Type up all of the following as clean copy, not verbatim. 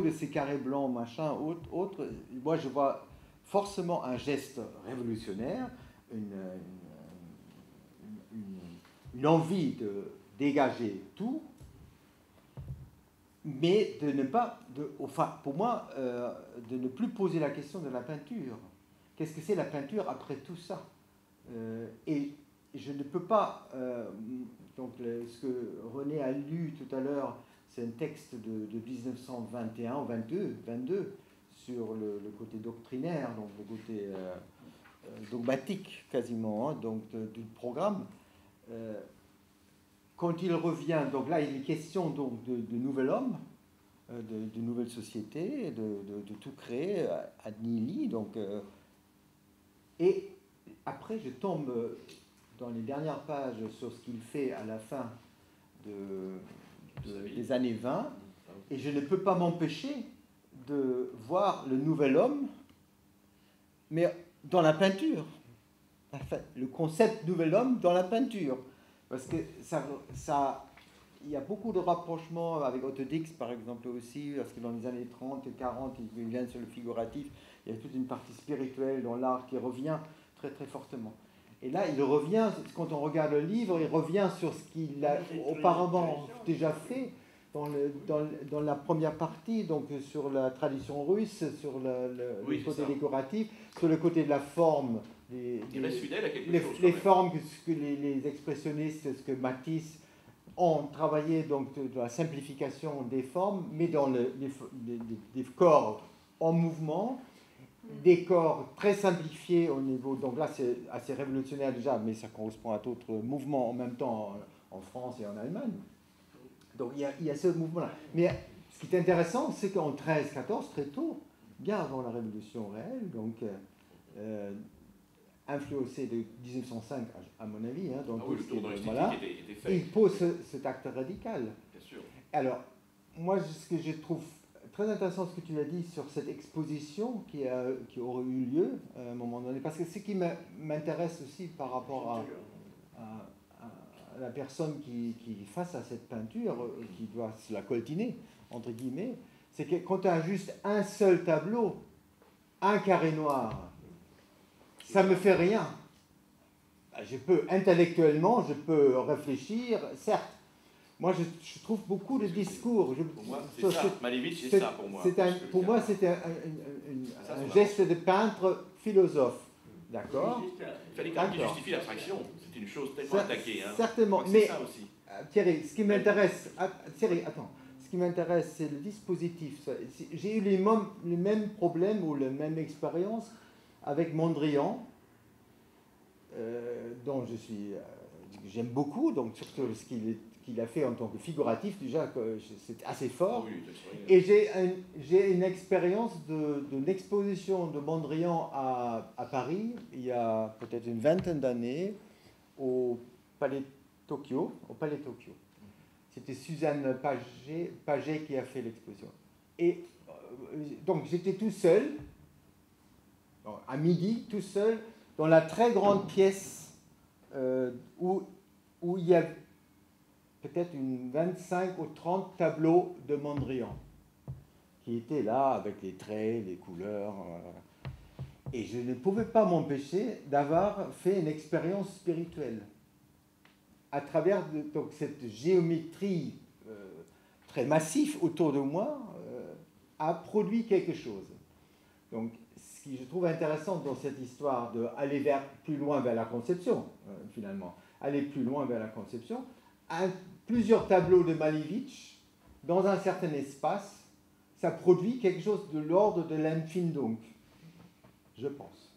de ces carrés blancs, machin, autre, moi je vois forcément un geste révolutionnaire, une envie de dégager tout, mais de ne pas, enfin pour moi, de ne plus poser la question de la peinture. Qu'est-ce que c'est la peinture après tout ça? Et je ne peux pas, donc ce que René a lu tout à l'heure, c'est un texte de 1921 ou 22 sur le côté doctrinaire, donc le côté dogmatique quasiment, hein, donc du programme. Quand il revient, donc là il est question donc de nouvel homme, de nouvelle société, de tout créer ad nihili, donc et après je tombe dans les dernières pages sur ce qu'il fait à la fin des années 20, et je ne peux pas m'empêcher de voir le nouvel homme, mais dans la peinture. Enfin, le concept nouvel homme dans la peinture. Parce que il y a beaucoup de rapprochements avec Otto Dix, par exemple, aussi, parce que dans les années 30 et 40, il vient sur le figuratif, il y a toute une partie spirituelle dans l'art qui revient très très fortement. Et là, il revient, quand on regarde le livre, il revient sur ce qu'il a auparavant déjà fait dans la première partie, donc sur la tradition russe, sur le côté décoratif, sur le côté de la forme, les formes que les expressionnistes, ce que Matisse ont travaillé, donc de la simplification des formes, mais dans des corps en mouvement, des corps très simplifiés au niveau, donc là c'est assez révolutionnaire déjà, mais ça correspond à d'autres mouvements en même temps en France et en Allemagne. Donc il y a ce mouvement-là. Mais ce qui est intéressant, c'est qu'en 13-14, très tôt, bien avant la Révolution réelle, donc influencé de 1905 à mon avis, hein, donc le tour dans voilà, était fait. il pose cet acte radical. Bien sûr. Alors, moi, ce que je trouve très intéressant, ce que tu as dit sur cette exposition qui aurait eu lieu à un moment donné, parce que ce qui m'intéresse aussi par rapport à la personne qui face à cette peinture, qui doit se la coltiner, entre guillemets, c'est que quand tu as juste un seul tableau, un carré noir, ça ne me fait rien. Je peux, intellectuellement, je peux réflegir, certes. Moi, je trouve beaucoup de discours. Pour moi, c'est ça. Malevich, c'est ça pour moi. Pour moi, c'était un geste de peintre philosophe. D'accord. Il fallait quand même qu'il justifie l'abstraction. C'est une chose tellement attaquée. Hein. Certainement. Mais, ça aussi. Thierry, ce qui m'intéresse... Thierry, attends. Ce qui m'intéresse, c'est le dispositif. J'ai eu les mêmes problèmes ou la même expérience avec Mondrian, dont j'aime beaucoup, donc surtout ce qu'il a fait en tant que figuratif, déjà, c'est assez fort. Oui, et j'ai une expérience d'une exposition de Mondrian à Paris, il y a peut-être une vingtaine d'années, au Palais Tokyo. C'était Suzanne Paget qui a fait l'exposition. Et donc j'étais tout seul, à midi, tout seul, dans la très grande pièce où il y a peut-être 25 ou 30 tableaux de Mondrian qui étaient là avec les traits, les couleurs. Et je ne pouvais pas m'empêcher d'avoir fait une expérience spirituelle à travers donc, cette géométrie très massive autour de moi a produit quelque chose. Donc, ce que je trouve intéressant dans cette histoire d'aller plus loin vers la conception, finalement, aller plus loin vers la conception, plusieurs tableaux de Malevich, dans un certain espace, ça produit quelque chose de l'ordre de l'infini, donc, je pense.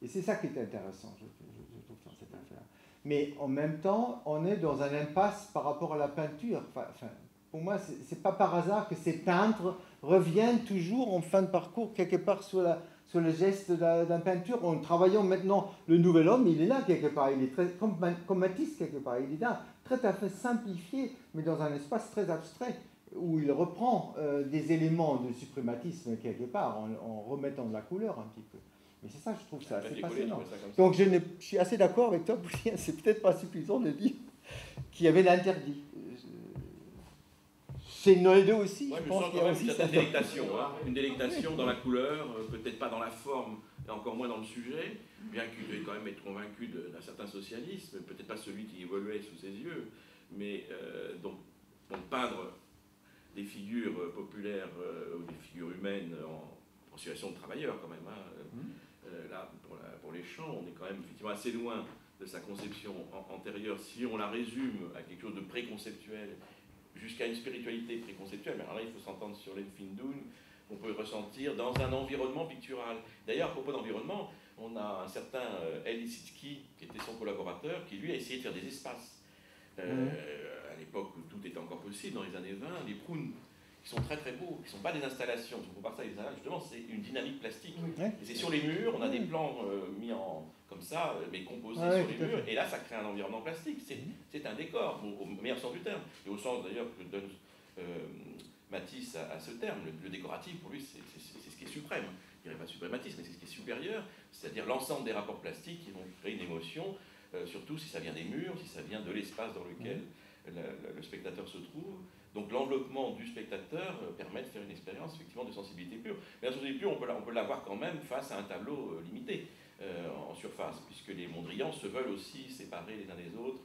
Et c'est ça qui est intéressant, je trouve, dans cette affaire. Mais en même temps, on est dans un impasse par rapport à la peinture. Enfin, pour moi, ce n'est pas par hasard que ces peintres reviennent toujours en fin de parcours, quelque part sur le geste d'une peinture, en travaillant maintenant le nouvel homme, il est là quelque part, il est très, comme Matisse quelque part, il est là, très à fait simplifié, mais dans un espace très abstrait, où il reprend des éléments de suprématisme quelque part, en remettant de la couleur un petit peu. Mais c'est ça, je trouve ça assez passionnant. Donc je suis assez d'accord avec toi pour dire c'est peut-être pas suffisant de dire qu'il y avait l'interdit. Chez Nolde aussi, moi, je pense qu'il y a aussi une certaine délectation, hein, une délectation dans la couleur, peut-être pas dans la forme, et encore moins dans le sujet, bien qu'il devait quand même être convaincu d'un certain socialisme, peut-être pas celui qui évoluait sous ses yeux, mais donc peindre des figures populaires ou des figures humaines en situation de travailleur quand même. Hein. Là, pour les champs, on est quand même effectivement assez loin de sa conception antérieure, si on la résume à quelque chose de préconceptuel, jusqu'à une spiritualité préconceptuelle. Mais alors là, il faut s'entendre sur l'Empfindung, qu'on peut ressentir dans un environnement pictural. D'ailleurs, à propos d'environnement, on a un certain Elie Sitzky, qui était son collaborateur, qui lui a essayé de faire des espaces. À l'époque où tout était encore possible, dans les années 20, les prunes, qui sont très très beaux, qui ne sont pas des installations, on compare ça avec des installations, justement, c'est une dynamique plastique. Et c'est sur les murs, on a des plans mis comme ça, mais composés sur les murs, et là ça crée un environnement plastique, c'est un décor, au meilleur sens du terme, et au sens d'ailleurs que donne Matisse à ce terme. Le décoratif, pour lui, c'est ce qui est suprême. Je ne dirais pas suprématisme, mais c'est ce qui est supérieur, c'est-à-dire l'ensemble des rapports plastiques qui vont créer une émotion, surtout si ça vient des murs, si ça vient de l'espace dans lequel le spectateur se trouve. Donc l'enveloppement du spectateur permet de faire une expérience effectivement de sensibilité pure. Mais la sensibilité pure, on peut l'avoir quand même face à un tableau limité en surface, puisque les Mondrians se veulent aussi séparer les uns des autres,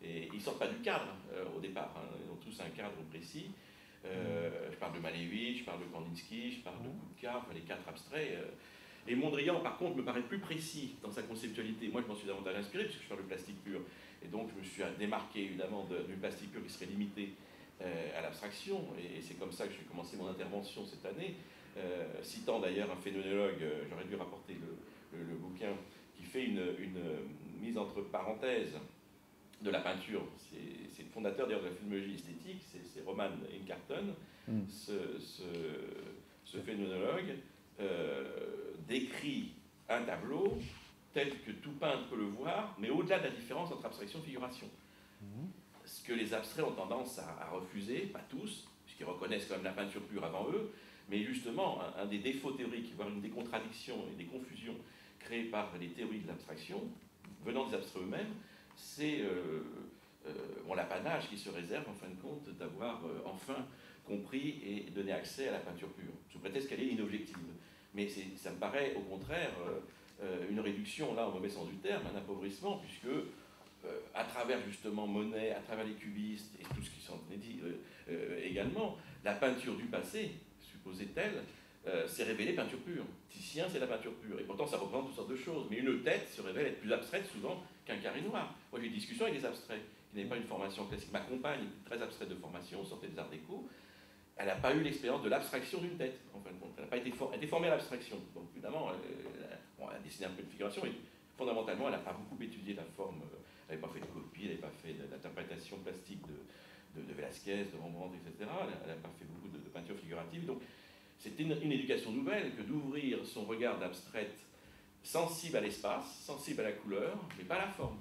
et ils ne sortent pas du cadre au départ, hein. Ils ont tous un cadre précis. Je parle de Malevich, je parle de Kandinsky, je parle de Kutka, enfin, les quatre abstraits. Et Mondrian, par contre, me paraît plus précis dans sa conceptualité. Moi, je m'en suis davantage inspiré, puisque je parle de plastique pur. Et donc, je me suis démarqué, évidemment, d'une plastique pure qui serait limitée à l'abstraction. Et c'est comme ça que j'ai commencé mon intervention cette année, citant d'ailleurs un phénoménologue, j'aurais dû rapporter le bouquin, qui fait une mise entre parenthèses de la peinture. C'est le fondateur d'ailleurs de la phénoménologie esthétique, c'est Roman Incarton. Ce phénoménologue décrit un tableau tel que tout peintre peut le voir, mais au-delà de la différence entre abstraction et figuration. Ce que les abstraits ont tendance à refuser, pas tous, puisqu'ils reconnaissent quand même la peinture pure avant eux, mais justement, un des défauts théoriques, voire une des contradictions et des confusions créées par les théories de l'abstraction, venant des abstraits eux-mêmes, c'est l'apanage qui se réserve, en fin de compte, d'avoir enfin compris et donné accès à la peinture pure, sous prétexte qu'elle est inobjective. Mais ça me paraît, au contraire, une réduction, là, au mauvais sens du terme, un appauvrissement, puisque à travers justement Monet, à travers les cubistes et tout ce qui s'en est dit également, la peinture du passé, supposée telle, s'est révélée peinture pure. Titien, c'est la peinture pure. Et pourtant, ça représente toutes sortes de choses. Mais une tête se révèle être plus abstraite souvent qu'un carré noir. Moi, j'ai eu une discussion avec des abstraits qui n'avaient pas une formation classique. Ma compagne, très abstraite de formation, sortait des arts déco. Elle n'a pas eu l'expérience de l'abstraction d'une tête, en fin de compte. Elle n'a pas été formée à l'abstraction. Donc, évidemment, elle a dessiné un peu de figuration, mais fondamentalement, elle n'a pas beaucoup étudié la forme. Elle n'avait pas fait de copie, elle n'avait pas fait d'interprétation plastique de Velázquez, de Rembrandt, etc. Elle n'a pas fait beaucoup de peinture figurative. Donc, c'était une éducation nouvelle que d'ouvrir son regard d'abstraite sensible à l'espace, sensible à la couleur, mais pas à la forme.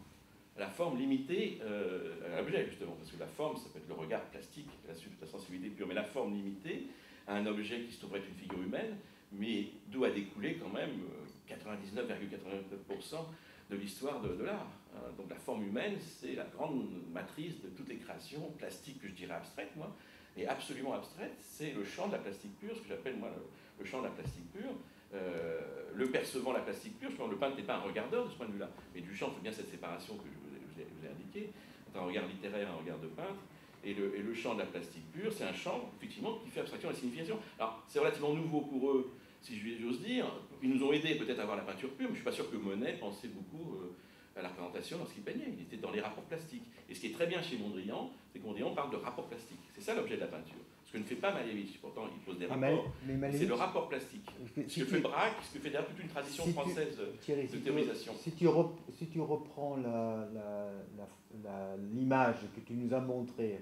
La forme limitée à l'objet, justement, parce que la forme, ça peut être le regard plastique, la sensibilité pure, mais la forme limitée à un objet qui se trouverait être une figure humaine, mais d'où a découlé quand même 99,89% de l'histoire de l'art. Donc la forme humaine, c'est la grande matrice de toutes les créations plastiques que je dirais abstraites, moi, et absolument abstraites, c'est le champ de la plastique pure, ce que j'appelle moi le champ de la plastique pure. Le percevant la plastique pure, je pense que le peintre n'est pas un regardeur de ce point de vue-là, mais du champ, il faut bien cette séparation que je vous ai indiquée, entre un regard littéraire et un regard de peintre. Et le champ de la plastique pure, c'est un champ, effectivement, qui fait abstraction à la signification. Alors, c'est relativement nouveau pour eux, si j'ose dire. Ils nous ont aidés peut-être à avoir la peinture pure, mais je ne suis pas sûr que Monet pensait beaucoup à la représentation lorsqu'il peignait. Il était dans les rapports plastiques. Et ce qui est très bien chez Mondrian, c'est que Mondrian parle de rapports plastiques. C'est ça l'objet de la peinture. Ce que ne fait pas Malevich. Pourtant, il pose des rapports. C'est le rapport plastique. Ce que fait Braque, ce que fait d'ailleurs toute une tradition française de théorisation. Si tu reprends l'image que tu nous as montrée,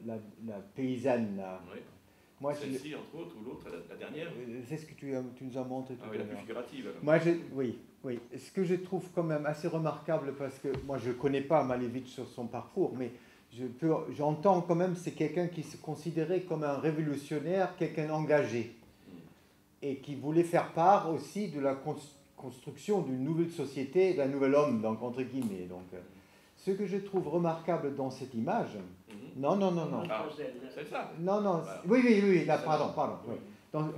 la paysanne, là. Oui. Celle-ci, entre autres, ou l'autre, la dernière. C'est ce que tu nous as montré tout à l'heure. La plus figurative. Alors. Moi, oui. Ce que je trouve quand même assez remarquable, parce que moi, je ne connais pas Malevich sur son parcours, mais j'entends quand même, c'est quelqu'un qui se considérait comme un révolutionnaire, quelqu'un engagé, et qui voulait faire part aussi de la construction d'une nouvelle société, d'un nouvel homme, donc, entre guillemets. Donc, Ce que je trouve remarquable dans cette image, non. C'est ça. Non, Voilà. oui, là, pardon. Oui.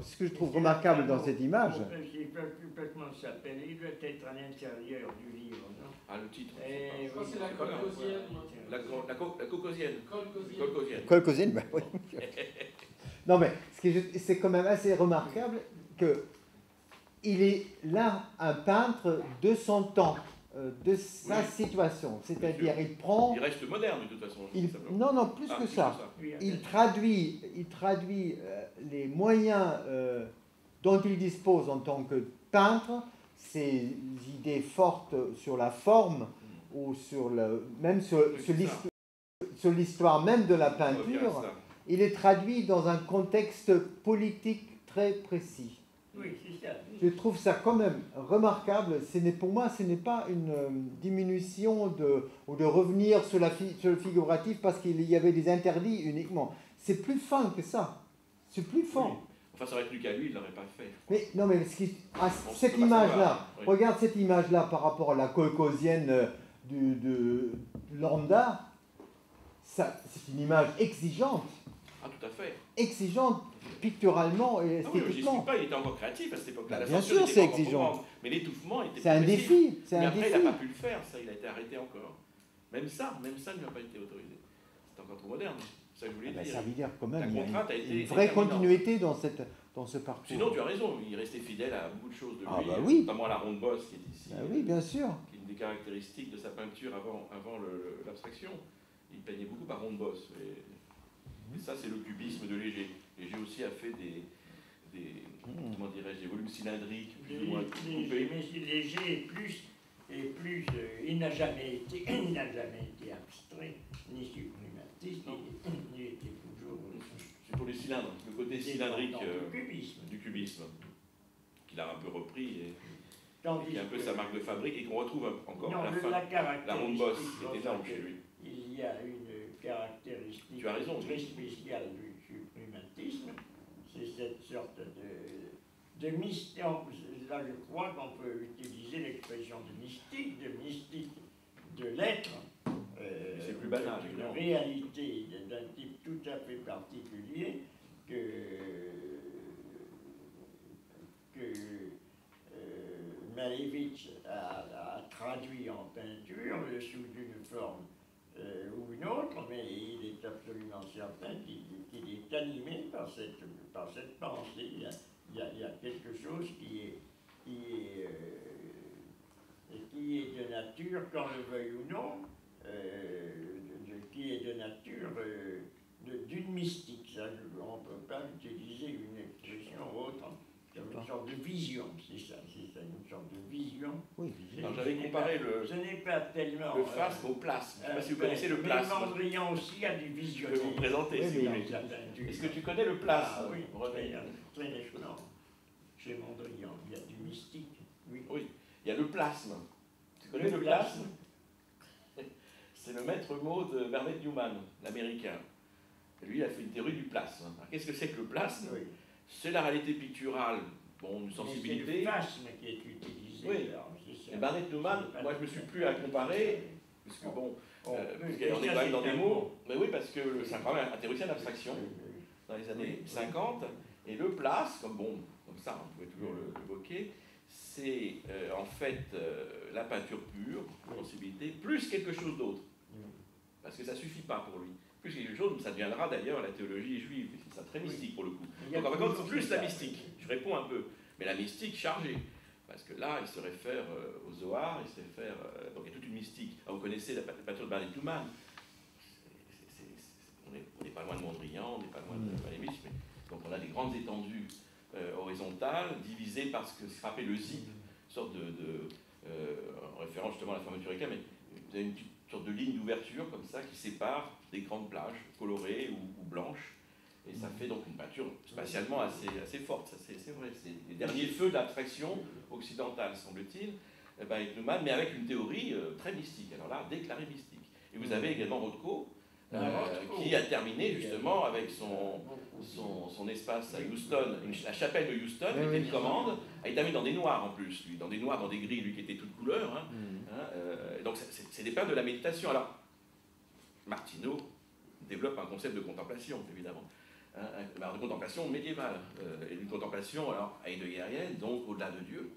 Ce que je trouve remarquable dans cette image. Il peut complètement s'appeler, il doit être à l'intérieur du livre, non? Ah, le titre. Je crois que c'est la colcosienne. La caucasienne. Colcosienne, ben oui. Non, mais c'est quand même assez remarquable qu'il est là un peintre de son temps, de sa situation. C'est-à-dire, il prend... Il reste moderne, de toute façon. Non, plus que ça. Il traduit les moyens dont il dispose en tant que peintre, ses idées fortes sur la forme ou même sur l'histoire même de la peinture. Il est traduit dans un contexte politique très précis. Oui, c'est ça. Je trouve ça quand même remarquable. Pour moi, ce n'est pas une diminution ou de revenir sur le figuratif parce qu'il y avait des interdits uniquement. C'est plus fin que ça. C'est plus fort. Oui. Enfin, ça aurait tenu qu'à lui, il ne l'aurait pas fait. Cette image-là, regarde cette image-là par rapport à la colcosienne de Landa. C'est une image exigeante. Ah, tout à fait. Exigeante, picturalement et esthétiquement. Je ne pas, il était encore créatif à cette époque-là. Bien sûr, c'est exigeant. Mais l'étouffement était... C'est un défi. Mais après, il n'a pas pu le faire, ça, il a été arrêté encore. Même ça ne lui a pas été autorisé. C'est encore trop moderne. Ça, je voulais dire. Ça veut dire quand même qu'il y a une vraie continuité dans ce parcours. Sinon, tu as raison, il restait fidèle à beaucoup de choses de lui, oui. notamment à la ronde bosse qui est ici. Oui, bien sûr. Qui est une des caractéristiques de sa peinture avant l'abstraction. Il peignait beaucoup par ronde bosse. Et ça, c'est le cubisme de Léger. Léger aussi a fait comment dirais-je, des volumes cylindriques, plus ou moins coupés. Mais Léger est plus il n'a jamais été abstrait, ni suprématiste, il était toujours... C'est pour les cylindres, le côté cylindrique du cubisme, qu'il a un peu repris et qui est un peu que, sa marque de fabrique et qu'on retrouve encore à la fin. La ronde bosse est énorme chez lui. Il y a une caractéristique Tu as raison, très spéciale du suprématisme, c'est cette sorte de mystique. Là, je crois qu'on peut utiliser l'expression de mystique de l'être. C'est plus banal. Une réalité d'un type tout à fait particulier que Malevich a traduit en peinture sous une forme ou une autre, mais il est absolument certain qu'il est animé par cette pensée. Il y a quelque chose qui est de nature, qu'on le veuille ou non, qui est de nature d'une mystique. Ça, on ne peut pas utiliser une expression autre, comme une sorte de vision, c'est ça, une sorte de vision. Oui, j'avais comparé ce n'est pas tellement le phasme au plasme. Je ne sais pas si vous connaissez le plasme. Mais Mondrian aussi a du visionnaire. Je vais vous présenter, si vous voulez. Est-ce que tu connais le plasme? Ah oui, très nettement. Chez Mondrian, il y a du mystique. Oui, il y a le plasme. Tu connais le plasme? C'est le maître mot de Bernard Newman, l'américain. Lui, il a fait une théorie du plasme. Qu'est-ce que c'est que le plasme? C'est la réalité picturale, une sensibilité. C'est le plasme qui est utilisé. Oui. Et Bernard Newman, moi je me suis plus à comparer, parce que on est quand même dans des mots. Mais oui, parce que c'est quand même un théoricien d'abstraction dans les années 50. Et le plasme, comme ça, on pouvait toujours l'évoquer, c'est en fait la peinture pure, la sensibilité, plus quelque chose d'autre. Parce que ça ne suffit pas pour lui. Plus quelque chose, ça deviendra d'ailleurs la théologie juive, c'est ça très mystique pour le coup. Donc en fait, c'est plus la mystique, je réponds un peu, mais la mystique chargée. Parce que là, il se réfère au Zohar, il se réfère. Donc il y a toute une mystique. Alors, vous connaissez la peinture de Bernard Newman. On n'est pas loin de Mondrian, on n'est pas loin de Malevich, mais donc on a des grandes étendues horizontales, divisées par ce que se rappelle le zip, une sorte en référence justement à la fermeture éclair, mais vous avez une sorte de ligne d'ouverture comme ça qui sépare des grandes plages colorées ou blanches. Et ça fait donc une peinture spatialement assez forte, ça, c'est vrai. C'est les derniers feux de l'abstraction occidentale, semble-t-il, avec Newman, mais avec une théorie très mystique. Alors là, déclarée mystique. Et vous avez également Rothko, qui a terminé justement avec son espace à Houston, la chapelle de Houston, qui était une commande, a été mis dans des noirs en plus, lui, dans des noirs, dans des gris, lui qui était toute couleur. Donc c'est des périodes de la méditation. Alors, Martineau développe un concept de contemplation, évidemment. De contemplation médiévale, et une contemplation heideggerienne, donc au-delà de Dieu.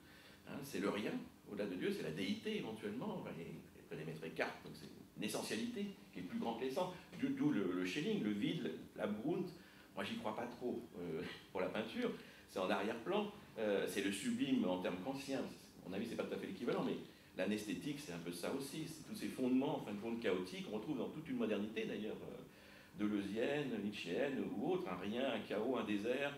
C'est le rien, au-delà de Dieu, c'est la déité éventuellement. Il les mettre Eckhart, donc c'est une essentialité qui est plus grande que l'essence. D'où le Schelling, le vide, l'Abgrund. Moi, j'y crois pas trop pour la peinture. C'est en arrière-plan. C'est le sublime en termes kantiens. À mon avis, c'est pas tout à fait l'équivalent, mais l'anesthétique, c'est un peu ça aussi. C'est tous ces fondements, en fin de compte, chaotiques, qu'on retrouve dans toute une modernité d'ailleurs, deleuzienne, nietzschéenne ou autre. Un rien, un chaos, un désert,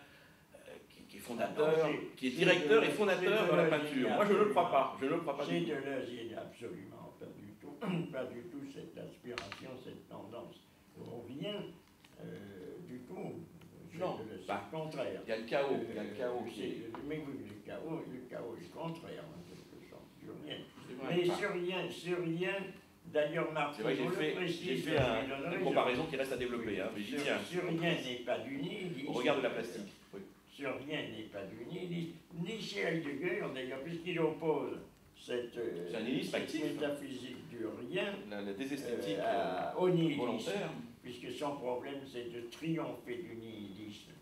qui est fondateur, qui est directeur et fondateur dans la peinture. Moi, je ne le crois pas. Je ne le crois pas du tout. Chez Deleuze, il n'y a absolument pas du tout cette aspiration, cette tendance au rien du tout. Non, c'est le contraire. Il y a le chaos, il y a le chaos qui est... Mais oui, le chaos est contraire en quelque sorte, sur rien. Mais sur rien, d'ailleurs Martineau le précise. J'ai fait une comparaison qui reste à développer. Sur rien n'est pas du nihilisme. On regarde la plastique. Oui. Sur rien n'est pas du nihilisme. Ni chez Heidegger, d'ailleurs, puisqu'il oppose cette métaphysique du rien la désesthétique au nihilisme, volontaire, puisque son problème c'est de triompher du nihilisme.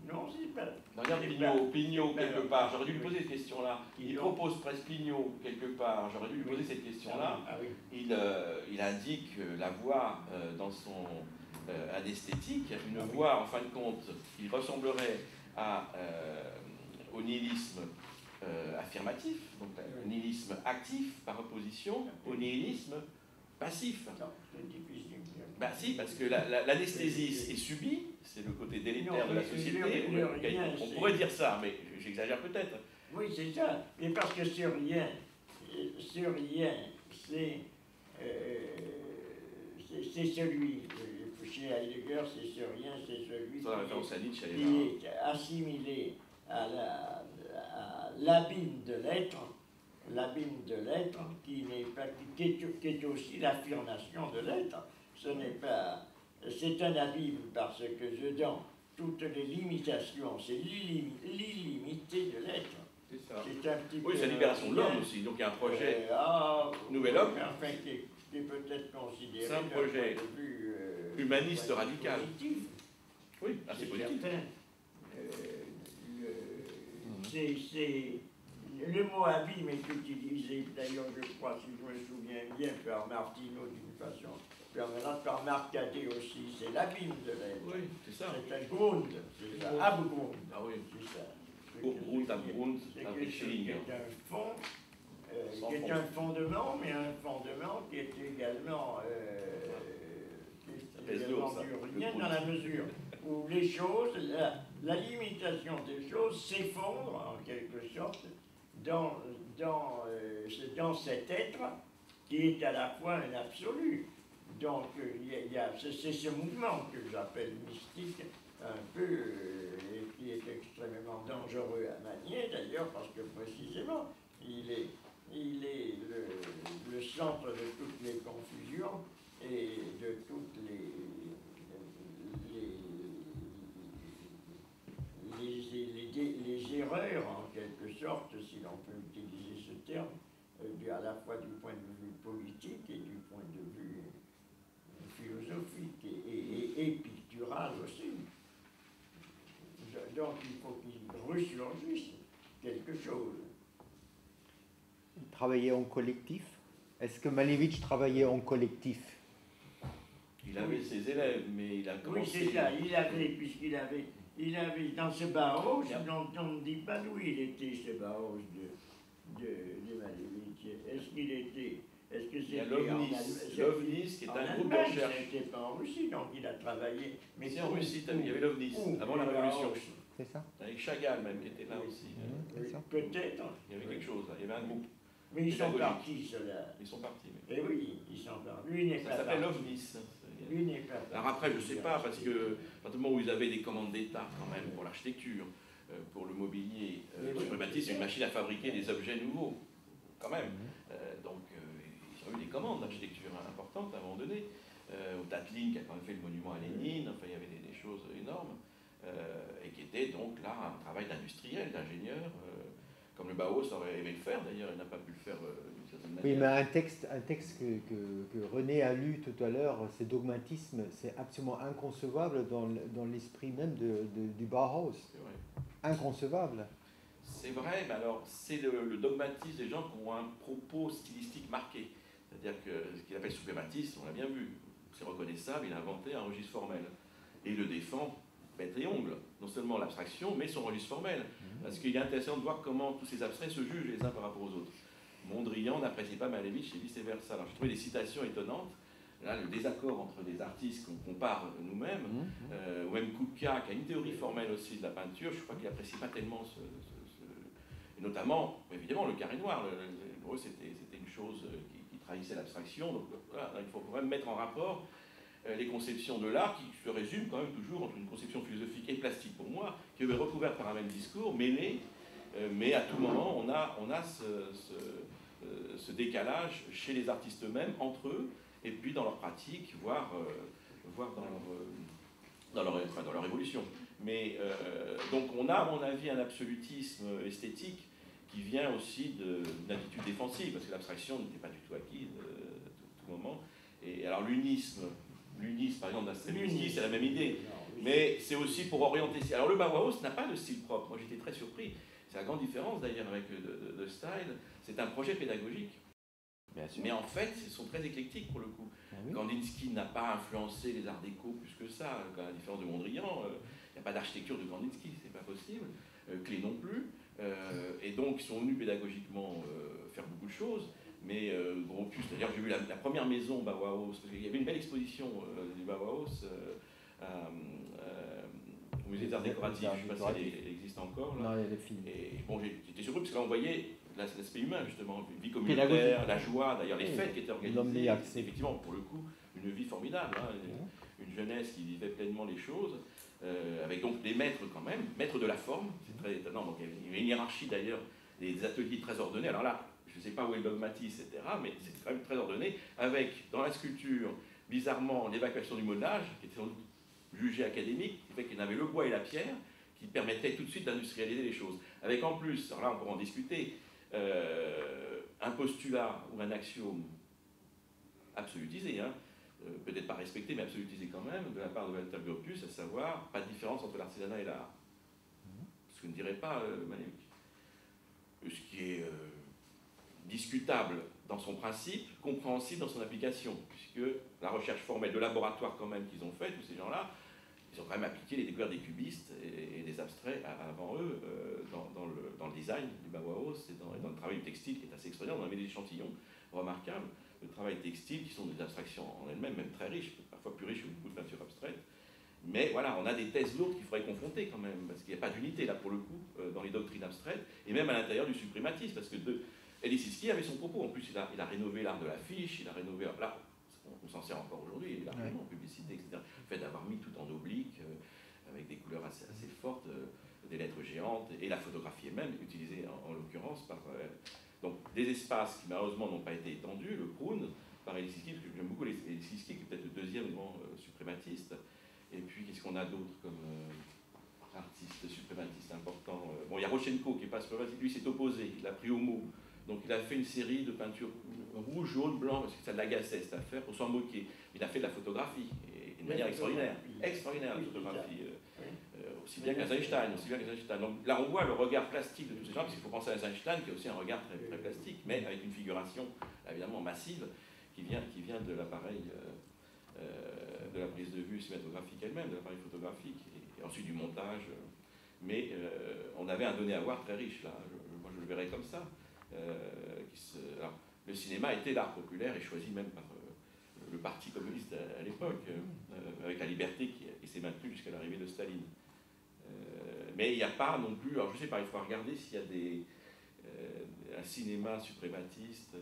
Non, c'est pas... Regarde Pignot quelque part, j'aurais dû lui poser cette question-là. Il propose presque Pignot quelque part, j'aurais dû lui poser cette question-là. Il indique la voie dans son anesthétique, une voie en fin de compte qui ressemblerait au nihilisme affirmatif, donc le nihilisme actif par opposition au nihilisme passif. C'est difficile. Si, parce que l'anesthésie est subie, c'est le côté délétère de la société. On pourrait dire ça, mais j'exagère peut-être. Oui, c'est ça. Mais parce que sur rien, c'est celui, chez Heidegger, c'est sur rien, c'est celui qui est assimilé à l'abîme de l'être, qui est aussi l'affirmation de l'être. C'est un abîme parce que dedans, toutes les limitations, c'est l'illimité de l'être. C'est ça. Oui, c'est la libération de l'homme aussi. Donc il y a un projet Nouvel Homme. Enfin, qui est peut-être considéré. C'est un projet humaniste radical. Positif. Oui, assez positif. Le mot abîme est utilisé, d'ailleurs, je crois, si je me souviens bien, par Martineau d'une façon. Par Marc Cadet aussi, c'est l'abîme de l'être. Oui, c'est ça. C'est un Grund, c'est ça. Abgrund. Ah oui. C'est ça. Abgrund, Schelling. C'est un fond, qui est un fondement, mais un fondement qui est également, du rien dans la mesure où les choses, la limitation des choses s'effondre en quelque sorte dans cet être qui est à la fois un absolu. Donc, c'est ce mouvement que j'appelle mystique, un peu, et qui est extrêmement dangereux à manier, d'ailleurs, parce que précisément, il est le centre de toutes les confusions et de toutes les erreurs, en quelque sorte, si l'on peut utiliser ce terme, à la fois du point de vue politique et du point de vue philosophique et pictural aussi. Donc il faut qu'il ressurgisse quelque chose. Il travaillait en collectif. Est-ce que Malevich travaillait en collectif? Il avait ses élèves, mais il a commencé... Oui, c'est ça, puisqu'il avait dans ce Bauhaus, on ne dit pas d'où il était, ce Bauhaus de Malevich. Est-ce que c'était l'OVNIS, qui est un groupe de recherche. C'était pas en Russie, donc il a travaillé. Mais c'est en Russie, il y avait l'OVNIS, avant la Révolution. C'est ça. Avec Chagall même, qui était là aussi. Peut-être. Il y avait quelque chose, il y avait un groupe. Mais ils sont partis, ceux-là. Ils sont partis. Eh oui, ils sont partis. Lui n'est pas ça s'appelle l'OVNIS. Lui n'est pas parti. Alors après, je ne sais pas, parce que à partir du moment où ils avaient des commandes d'État, quand même, pour l'architecture, pour le mobilier, c'est une machine à fabriquer des objets nouveaux, quand même. Donc, ils ont eu des commandes d'architecture importantes à un moment donné. ou Tatlin qui a quand même fait le monument à Lénine, enfin il y avait des choses énormes, et qui était donc là un travail d'industriel, d'ingénieur, comme le Bauhaus aurait aimé le faire d'ailleurs, il n'a pas pu le faire d'une certaine manière. Oui, mais un texte que René a lu tout à l'heure, c'est dogmatisme, c'est absolument inconcevable dans l'esprit même du Bauhaus. C'est vrai. Inconcevable. C'est vrai, mais alors c'est le dogmatisme des gens qui ont un propos stylistique marqué. C'est-à-dire que ce qu'il appelle suprématisme, on l'a bien vu, c'est reconnaissable, il a inventé un registre formel. Et il le défend bête et ongle, non seulement l'abstraction, mais son registre formel. Parce qu'il est intéressant de voir comment tous ces abstraits se jugent les uns par rapport aux autres. Mondrian n'apprécie pas Malevich et vice-versa. Alors j'ai trouvé des citations étonnantes. Là, le désaccord entre des artistes qu'on compare nous-mêmes, ou même Kupka, qui a une théorie formelle aussi de la peinture, je crois qu'il n'apprécie pas tellement et notamment, évidemment, le carré noir. Pour eux, c'était une chose qui trahissait l'abstraction. Donc voilà, il faut quand même mettre en rapport les conceptions de l'art qui se résument quand même toujours entre une conception philosophique et plastique pour moi, qui est recouverte par un même discours, mêlé, mais à tout moment, on a ce décalage chez les artistes eux-mêmes, entre eux, et puis dans leur pratique, voire dans leur évolution. Mais donc on a, à mon avis, un absolutisme esthétique qui vient aussi d'une attitude défensive, parce que l'abstraction n'était pas du tout acquise à tout moment. Et alors l'unisme, par exemple, d'Astrelowski, c'est la même idée. Mais c'est aussi pour orienter. Alors le Bauhaus n'a pas de style propre. Moi j'étais très surpris. C'est la grande différence d'ailleurs avec de style. C'est un projet pédagogique. Bien sûr. Mais en fait, ils sont très éclectiques pour le coup. Oui. Kandinsky n'a pas influencé les arts déco plus que ça, à la différence de Mondrian. Il n'y a pas d'architecture de Kandinsky, c'est pas possible. Klee non plus. Et donc, ils sont venus pédagogiquement faire beaucoup de choses. Mais Gropius, d'ailleurs, j'ai vu la première maison Bauhaus, parce qu'il y avait une belle exposition du Bauhaus au musée d'art décoratif. Je ne sais pas si elle existe encore. Là. Non, elle est finie. Et bon, j'étais surpris parce que là, on voyait l'aspect humain, justement, vie communautaire, la joie, d'ailleurs, les fêtes qui étaient organisées. Effectivement, pour le coup, une vie formidable, hein, une jeunesse qui vivait pleinement les choses, avec donc des maîtres quand même, maîtres de la forme, c'est très étonnant. Donc, il y avait une hiérarchie d'ailleurs, des ateliers très ordonnés. Alors là, je ne sais pas où est le dogmatisme, etc., mais c'est quand même très ordonné, avec, dans la sculpture, bizarrement, l'évacuation du modelage, qui était sans doute jugée académique, qui fait qu'il y avait le bois et la pierre, qui permettaient tout de suite d'industrialiser les choses. Avec en plus, alors là on pourra en discuter, un postulat ou un axiome absolutisé, hein, peut-être pas respecté, mais absolutisé quand même, de la part de Walter Gropius, à savoir, pas de différence entre l'artisanat et l'art. Ce que ne dirait pas Malevich. Ce qui est discutable dans son principe, compréhensible dans son application, puisque la recherche formelle de laboratoire quand même qu'ils ont fait, tous ces gens-là, ils ont quand même appliqué les découvertes des cubistes et des abstraits avant eux dans le design du Bauhaus et dans le travail du textile qui est assez extraordinaire. On avait des échantillons remarquables de travail textile qui sont des abstractions en elles-mêmes, même très riches, parfois plus riches que beaucoup de peintures abstraites. Mais voilà, on a des thèses lourdes qu'il faudrait confronter quand même, parce qu'il n'y a pas d'unité là pour le coup dans les doctrines abstraites, et même à l'intérieur du suprématisme, parce que Lissitzky avait son propos. En plus, il a rénové l'art de l'affiche, il a rénové l'art. On s'en sert encore aujourd'hui, largement, en publicité, etc. Le fait d'avoir mis tout en oblique, avec des couleurs assez fortes, des lettres géantes, et la photographie elle-même, utilisée en l'occurrence par... donc, des espaces qui malheureusement n'ont pas été étendus, le Prune, par Lissitzky, parce que j'aime beaucoup Lissitzky, qui est peut-être le deuxième grand suprématiste. Et puis, qu'est-ce qu'on a d'autre comme artiste suprématiste important bon, il y a Rochenko, qui est pas suprématiste, lui s'est opposé, il a pris au mot. Donc il a fait une série de peintures rouge, jaune, blanc, parce que ça l'agaçait cette affaire, pour s'en moquer. Il a fait de la photographie, et d'une manière extraordinaire. Extraordinaire la photographie, aussi bien qu'Eisenstein. Donc là on voit le regard plastique de tous ces gens, parce qu'il faut penser à Eisenstein, qui a aussi un regard très, très plastique, mais avec une figuration évidemment massive, qui vient de l'appareil, de la prise de vue cinématographique elle-même, de l'appareil photographique, et ensuite du montage. Mais on avait un donné à voir très riche, là. Moi je le verrais comme ça. Alors, le cinéma était l'art populaire et choisi même par le parti communiste à l'époque, avec la liberté qui s'est maintenue jusqu'à l'arrivée de Staline. Mais il n'y a pas non plus, alors je ne sais pas, il faut regarder s'il y a un cinéma suprématiste,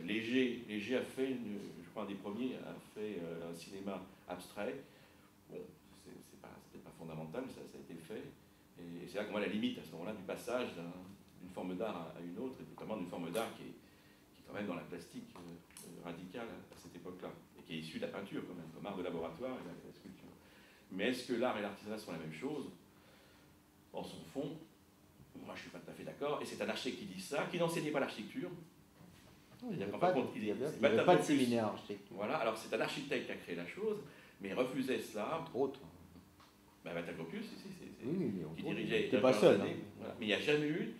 Léger a fait, je crois un des premiers, a fait un cinéma abstrait. Bon, c'est peut-être pas fondamental, mais ça a été fait. Et c'est là qu'on voit la limite à ce moment-là du passage d'une forme d'art à une autre, et notamment d'une forme d'art qui quand même dans la plastique radicale à cette époque-là, et qui est issue de la peinture quand même, comme art de laboratoire et la sculpture. Mais est-ce que l'art et l'artisanat sont la même chose? Dans son fond, moi je ne suis pas tout à fait d'accord, et c'est un architecte qui dit ça, qui n'enseignait pas l'architecture. Il n'y avait pas de séminaire architecture. Voilà, alors c'est un architecte qui a créé la chose, mais il refusait cela. Entre autres. Ben, Vatagopoulos, qui dirigeait. T'es pas seul. Hein. Voilà. Mais il n'y a jamais eu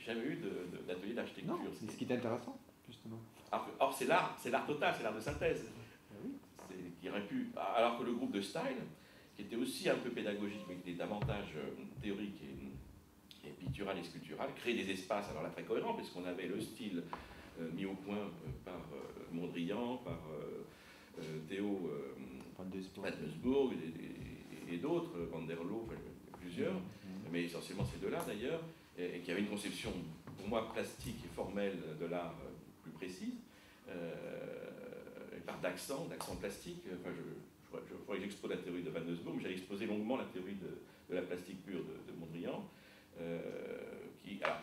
d'atelier d'architecture. C'est ce qui est intéressant, justement. Or, c'est l'art total, c'est l'art de synthèse. Oui. Qui aurait pu. Alors que le groupe de Style, qui était aussi un peu pédagogique, mais qui était davantage théorique et pictural et sculptural, créer des espaces, alors là très cohérents, puisqu'on avait le style mis au point par Mondrian, par Théo Van Doesburg et d'autres, Van der Loo, plusieurs, mais essentiellement ces deux-là d'ailleurs, et qui avaient une conception, pour moi, plastique et formelle de l'art plus précise, et par d'accent plastique. Enfin, je crois que j'expose la théorie de Van Doesburg, mais j'ai exposé longuement la théorie de la plastique pure de Mondrian,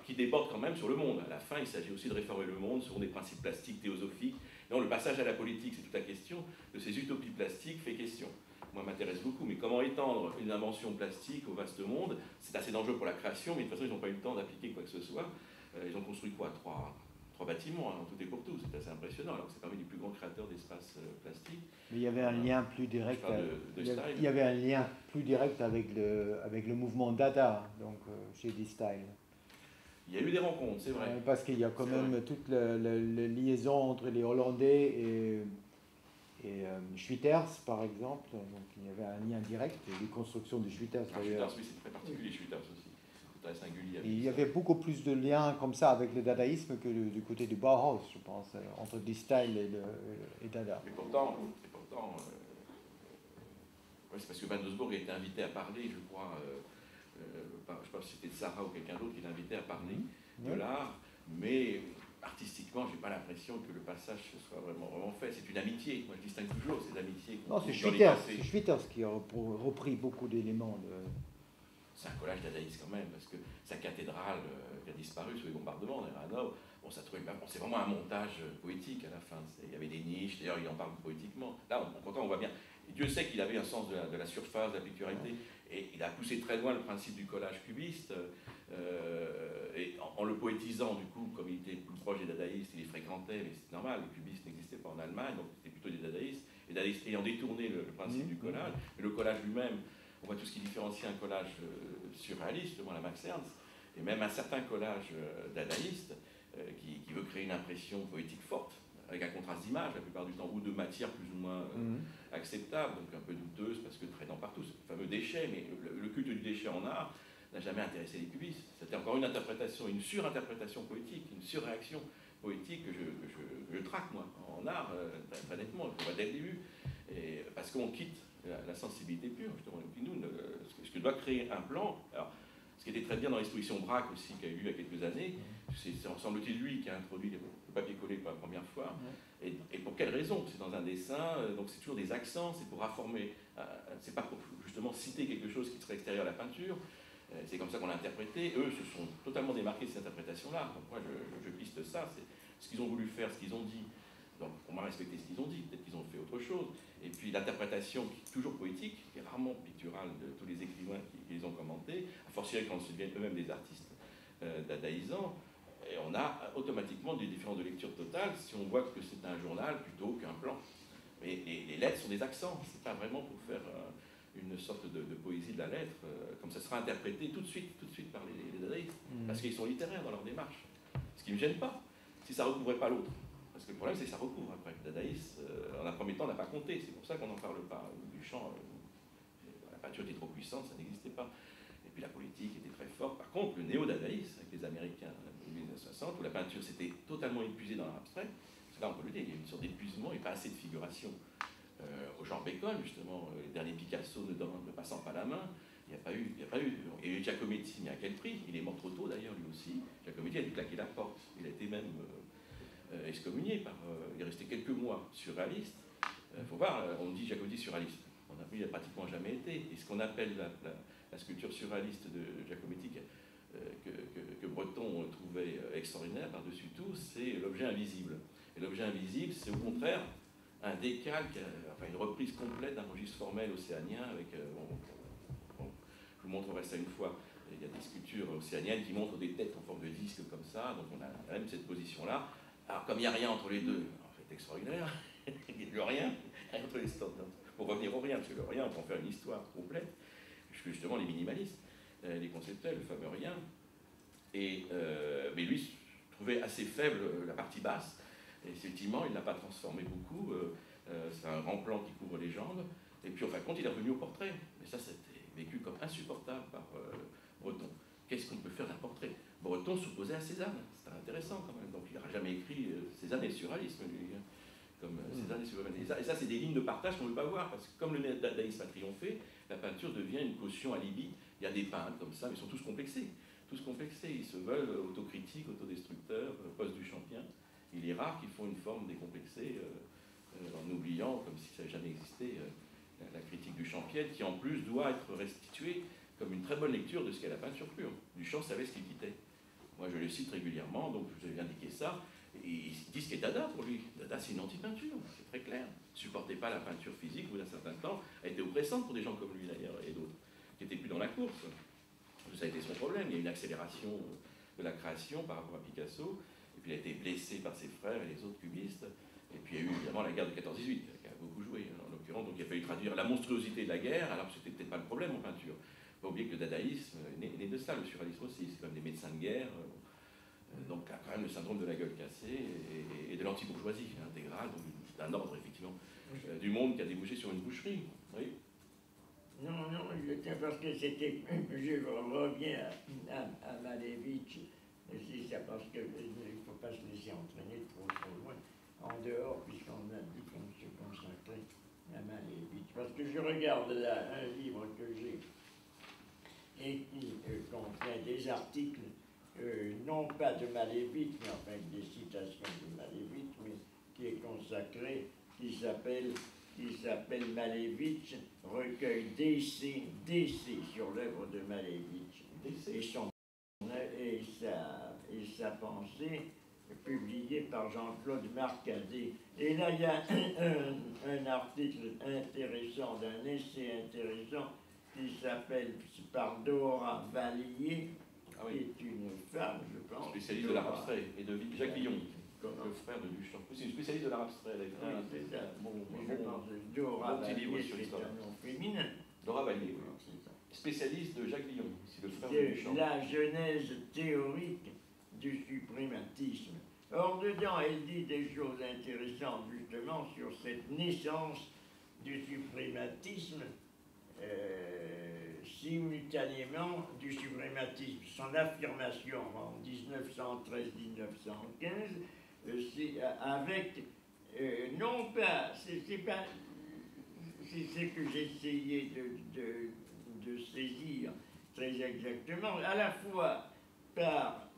qui déborde quand même sur le monde. À la fin, il s'agit aussi de réformer le monde selon des principes plastiques, théosophiques. Non, le passage à la politique, c'est toute la question. De ces utopies plastiques fait question. Moi, m'intéresse beaucoup, mais comment étendre une invention plastique au vaste monde? C'est assez dangereux pour la création, mais de toute façon, ils n'ont pas eu le temps d'appliquer quoi que ce soit. Ils ont construit quoi? Trois bâtiments, hein, tout et pour tout. C'est assez impressionnant. Alors, c'est parmi les plus grands créateurs d'espaces plastiques. Mais il y avait un lien plus direct. Il y avait un lien plus direct avec le mouvement Dada, donc chez D-Style. Il y a eu des rencontres, c'est vrai. Parce qu'il y a quand même toute la liaison entre les Hollandais et Schwitters, par exemple. Donc il y avait un lien direct. Et les constructions de Schwitters, d'ailleurs. Oui, c'est très particulier, Schwitters aussi. C'est très singulier. Et il y avait beaucoup plus de liens comme ça avec le dadaïsme que du côté du Bauhaus, je pense, entre D-Style et Dada. Mais pourtant c'est parce que Van Doesburg a été invité à parler, je crois. Je ne sais pas si c'était Sarah ou quelqu'un d'autre qui l'a invité à parler de l'art, mais artistiquement, je n'ai pas l'impression que le passage soit vraiment fait. C'est une amitié, moi je distingue toujours ces amitiés. Non, c'est Schwitters qui a repris beaucoup d'éléments. C'est un collage dadaïste quand même, parce que sa cathédrale qui a disparu sous les bombardements d'Hanovre, c'est vraiment un montage poétique à la fin. Il y avait des niches, d'ailleurs il en parle poétiquement. Là, on voit bien. Et Dieu sait qu'il avait un sens de la surface, de la picturalité. Et il a poussé très loin le principe du collage cubiste, et en le poétisant, du coup, comme il était plus proche des dadaïstes, il les fréquentait, mais c'est normal, les cubistes n'existaient pas en Allemagne, donc c'était plutôt des dadaïstes, et dadaïstes ayant détourné le principe du collage. Mais le collage lui-même, on voit tout ce qui différencie un collage surréaliste, justement la Max Ernst, et même un certain collage dadaïste, qui veut créer une impression poétique forte, avec un contraste d'image la plupart du temps, ou de matière plus ou moins acceptable, donc un peu douteuse parce que traînant partout, ce fameux déchet, mais le culte du déchet en art n'a jamais intéressé les cubistes. C'était encore une interprétation, une surinterprétation poétique, une surréaction poétique que je traque moi en art, très nettement, je le vois dès le début, et parce qu'on quitte la sensibilité pure, justement, ce que doit créer un plan. Alors, ce qui était très bien dans l'exposition Braque aussi, qui a eu lieu il y a quelques années, c'est semble-t-il lui qui a introduit le papier collé pour la première fois. Et pour quelle raison? C'est dans un dessin, donc c'est toujours des accents, c'est pour rafformer, c'est pas pour justement citer quelque chose qui serait extérieur à la peinture. C'est comme ça qu'on l'a interprété. Eux se sont totalement démarqués de cette interprétation-là. Donc moi je piste ça, c'est ce qu'ils ont voulu faire, ce qu'ils ont dit. Donc on m'a respecté ce qu'ils ont dit, peut-être qu'ils ont fait autre chose. Et puis l'interprétation qui est toujours poétique, qui est rarement picturale de tous les écrivains qui les ont commentés, a fortiori quand on se deviennent eux-mêmes des artistes dadaïsants, et on a automatiquement des différences de lecture totale si on voit que c'est un journal plutôt qu'un plan. Mais les lettres sont des accents, c'est pas vraiment pour faire une sorte de poésie de la lettre, comme ça sera interprété tout de suite par les dadaïstes, parce qu'ils sont littéraires dans leur démarche. Ce qui ne me gêne pas, si ça ne recouvrait pas l'autre. Parce que le problème, c'est que ça recouvre après. Le dadaïsme, en un premier temps, n'a pas compté. C'est pour ça qu'on n'en parle pas. Duchamp, la peinture était trop puissante, ça n'existait pas. Et puis la politique était très forte. Par contre, le néo-dadaïsme, avec les Américains en 1960, où la peinture s'était totalement épuisée dans l'abstrait, parce que là, on peut le dire, il y a une sorte d'épuisement et pas assez de figuration. Au genre Bacon, justement, les derniers Picasso ne passant pas la main, il n'y a pas eu. Il y a eu Giacometti, mais à quel prix? Il est mort trop tôt d'ailleurs, lui aussi. Giacometti a dû claquer la porte. Il a été même excommunié il est resté quelques mois surréaliste. Faut voir, on dit Giacometti surréaliste. Il n'a pratiquement jamais été. Et ce qu'on appelle la sculpture surréaliste de Giacometti, que Breton trouvait extraordinaire par-dessus tout, c'est l'objet invisible. Et l'objet invisible, c'est au contraire un décalque, enfin une reprise complète d'un registre formel océanien avec... je vous montrerai ça une fois. Il y a des sculptures océaniennes qui montrent des têtes en forme de disque comme ça, donc on a quand même cette position-là. Alors comme il n'y a rien entre les deux, en fait extraordinaire, le rien entre les stands. Pour revenir au rien, parce que le rien, on peut en faire une histoire complète, puisque justement les minimalistes, les conceptuels, le fameux rien, mais lui trouvait assez faible la partie basse, et effectivement il ne l'a pas transformé beaucoup, c'est un grand plan qui couvre les jambes, et puis en fin de compte il est revenu au portrait, mais ça c'était vécu comme insupportable par Breton. Qu'est-ce qu'on peut faire d'un portrait? Breton s'opposait à Cézanne, c'était intéressant quand même, donc il n'aura jamais écrit Cézanne et le surréalisme, lui, comme Cézanne et le surréalisme. Et ça c'est des lignes de partage qu'on ne veut pas voir, parce que comme le dadaïsme a triomphé, la peinture devient une caution alibi. Il y a des peintres comme ça, mais ils sont tous complexés. Ils se veulent autocritiques, autodestructeurs, post-Duchampien. Il est rare qu'ils font une forme décomplexée en oubliant, comme si ça n'avait jamais existé, la critique duchampienne, qui en plus doit être restituée comme une très bonne lecture de ce qu'est la peinture pure. Duchamp savait ce qu'il quittait. Moi, je le cite régulièrement, donc je vous ai indiqué ça. Et il dit ce qu'est Dada pour lui. Dada, c'est une anti-peinture, c'est très clair. Il ne supportait pas la peinture physique, au bout d'un certain temps, elle était oppressante pour des gens comme lui d'ailleurs, et d'autres, qui n'étaient plus dans la course. Ça a été son problème. Il y a eu une accélération de la création par rapport à Picasso, et puis il a été blessé par ses frères et les autres cubistes. Et puis il y a eu évidemment la guerre de 14-18, qui a beaucoup joué en l'occurrence. Donc il a fallu traduire la monstruosité de la guerre, alors que c'était peut-être pas le problème en peinture. Il ne faut pas oublier que le dadaïsme est né de ça, le surréalisme aussi. C'est comme des médecins de guerre. Donc il y a quand même le syndrome de la gueule cassée et de l'anti-bourgeoisie intégrale, donc d'un ordre effectivement du monde qui a débouché sur une boucherie. Oui. Non, parce que c'était. Je reviens à Malevich. C'est ça, parce qu'il ne faut pas se laisser entraîner trop loin, en dehors, puisqu'on a dit qu'on se consacrait à Malevich. Parce que je regarde là un livre que j'ai et qui contient des articles, non pas de Malevich, mais enfin des citations de Malevich, mais qui est consacré, qui s'appelle Malevich, recueil d'essais sur l'œuvre de Malevich et sa pensée, publiée par Jean-Claude Marcadet. Et là, il y a un article intéressant, d'un essai intéressant, qui s'appelle par Dora Vallier, qui est une femme, je pense. Spécialiste de l'art abstrait, et de Jacques Lyon, le frère de Duchamp. C'est une spécialiste de l'art abstrait, elle a écrit c'est ça. Je pense Dora Vallier, c'est un nom féminin. Dora Vallier, oui. Spécialiste de Jacques Lyon, c'est le frère de Duchamp. La genèse théorique du suprématisme. Or, dedans, elle dit des choses intéressantes, justement, sur cette naissance du suprématisme, simultanément du suprématisme, son affirmation en 1913-1915, avec, non pas, c'est ce que j'essayais de saisir très exactement, à la fois par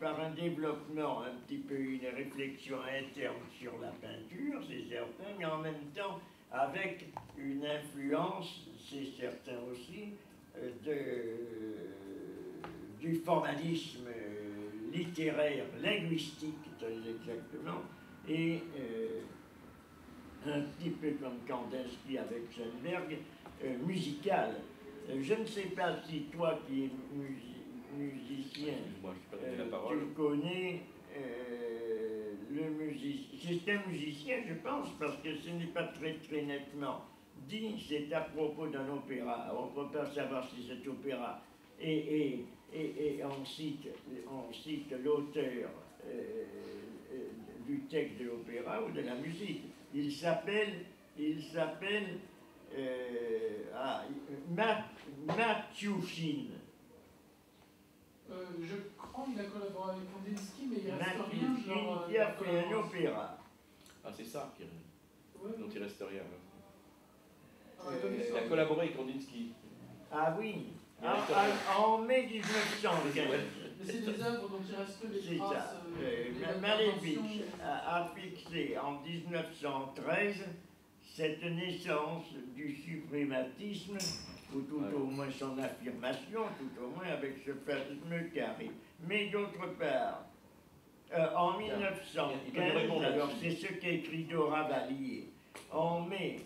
un développement un petit peu, une réflexion interne sur la peinture, c'est certain, mais en même temps avec une influence, c'est certain aussi, du formalisme littéraire, linguistique très exactement, et un petit peu comme Kandinsky avec Schoenberg, musical. Je ne sais pas si toi qui es musicien, tu connais le musicien. C'est un musicien, je pense, parce que ce n'est pas très nettement dit. C'est à propos d'un opéra. On ne peut pas savoir si cet opéra. Et on cite l'auteur du texte de l'opéra ou de la musique. Il s'appelle Matiouchine. Je crois qu'il a collaboré avec Kandinsky, mais il reste Matiouchine rien. qui a fait un opéra. Ah, c'est ça, dont il reste rien. Il a collaboré avec Kandinsky. Ah oui, en mai 1915. Mais c'est des œuvres dont il reste les traces. Malevich a fixé en 1913 cette naissance du suprématisme, ou tout au moins son affirmation, tout au moins avec ce fameux carré. Mais d'autre part, En 1915, alors c'est ce qu'écrit Dora Valier. En mai,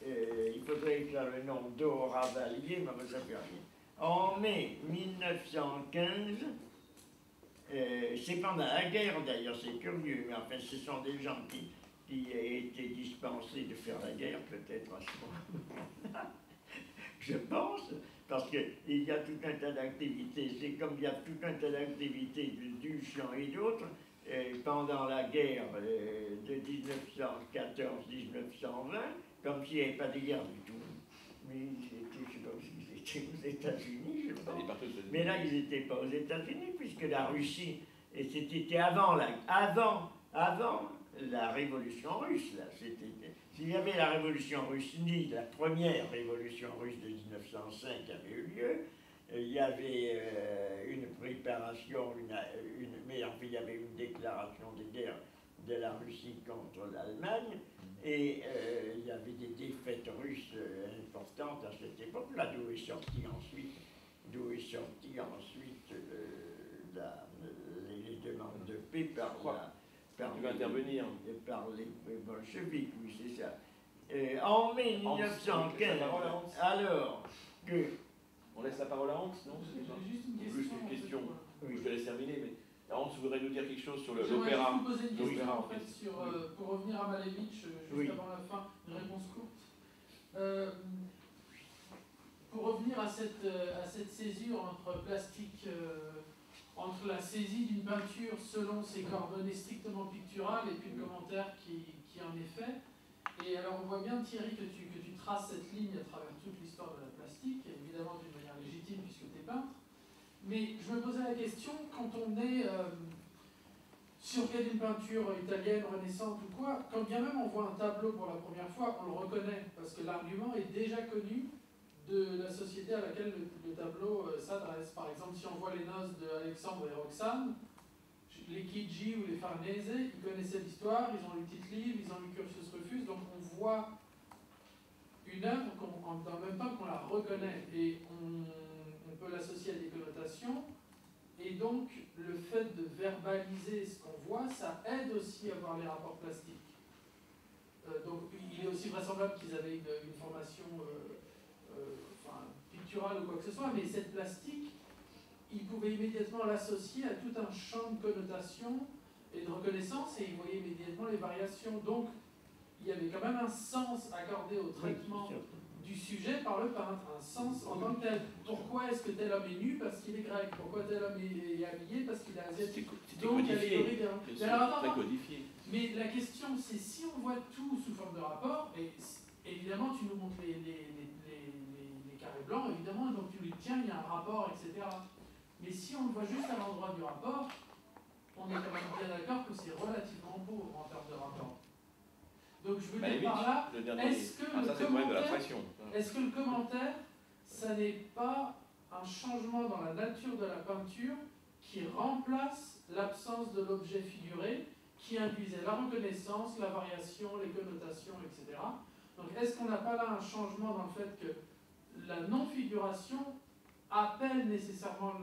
il faudrait écrire le nom Dora Valier, mais ça fait rien. En mai 1915, c'est pendant la guerre d'ailleurs, c'est curieux, mais enfin ce sont des gens qui étaient dispensés de faire la guerre, peut-être à ce moment-là, je pense, parce qu'il y a tout un tas d'activités, c'est comme il y a tout un tas d'activités de Duchamp et d'autres, pendant la guerre de 1914-1920, comme s'il n'y avait pas de guerre du tout. Mais ils étaient aux États-Unis, je pense. Mais là, ils n'étaient pas aux États-Unis, puisque la Russie, et c'était avant la révolution russe, là. S'il y avait la révolution russe, ni la première révolution russe de 1905 avait eu lieu, il y avait une préparation, mais enfin, il y avait une déclaration de guerre de la Russie contre l'Allemagne, et il y avait des défaites russes importantes à cette époque-là, d'où est sorti ensuite les demandes de paix par les bolcheviks, oui, c'est ça. En mai 1915, alors que... On laisse la parole à Hans, non? J'ai juste une question. Oui. Je te laisse terminer, mais Hans voudrait nous dire quelque chose sur l'opéra. l'opéra. Je voudrais vous poser une question, en fait, pour revenir à Malevich, juste avant la fin, une réponse courte. Pour revenir à cette césure entre plastique, entre la saisie d'une peinture selon ses coordonnées strictement picturales et puis le commentaire qui en est fait. Et alors on voit bien, Thierry, que tu traces cette ligne à travers toute l'histoire de la plastique, évidemment d'une manière légitime puisque tu es peintre. Mais je me posais la question, quand on est sur quai d'une peinture italienne, renaissante ou quoi, quand bien même on voit un tableau pour la première fois, on le reconnaît, parce que l'argument est déjà connu de la société à laquelle le tableau s'adresse. Par exemple, si on voit les noces d'Alexandre et Roxane, les Chigi ou les Farnese, ils connaissaient l'histoire, ils ont lu Tite-Live, ils ont lu Curtius Rufus, donc on voit une œuvre dans le même temps qu'on la reconnaît, et on peut l'associer à des connotations, et donc le fait de verbaliser ce qu'on voit, ça aide aussi à voir les rapports plastiques. Donc il est aussi vraisemblable qu'ils avaient une formation picturale ou quoi que ce soit, mais cette plastique, ils pouvaient immédiatement l'associer à tout un champ de connotation et de reconnaissance, et ils voyaient immédiatement les variations. Donc il y avait quand même un sens accordé au traitement du sujet par le peintre, un sens en tant que tel. Pourquoi est-ce que tel homme est nu? Parce qu'il est grec. Pourquoi tel homme est habillé? Parce qu'il est asiatique. Donc allégorie des... Mais la question, c'est si on voit tout sous forme de rapport, et évidemment tu nous montres les carrés blancs, évidemment, donc tu lui dis tiens, il y a un rapport, etc. Mais si on le voit juste à l'endroit du rapport, on est quand même bien d'accord que c'est relativement pauvre en termes de rapport. Donc je veux dire par là, est-ce que le commentaire, ça n'est pas un changement dans la nature de la peinture qui remplace l'absence de l'objet figuré, qui induisait la reconnaissance, la variation, les connotations, etc. Donc est-ce qu'on n'a pas là un changement dans le fait que la non-figuration appelle nécessairement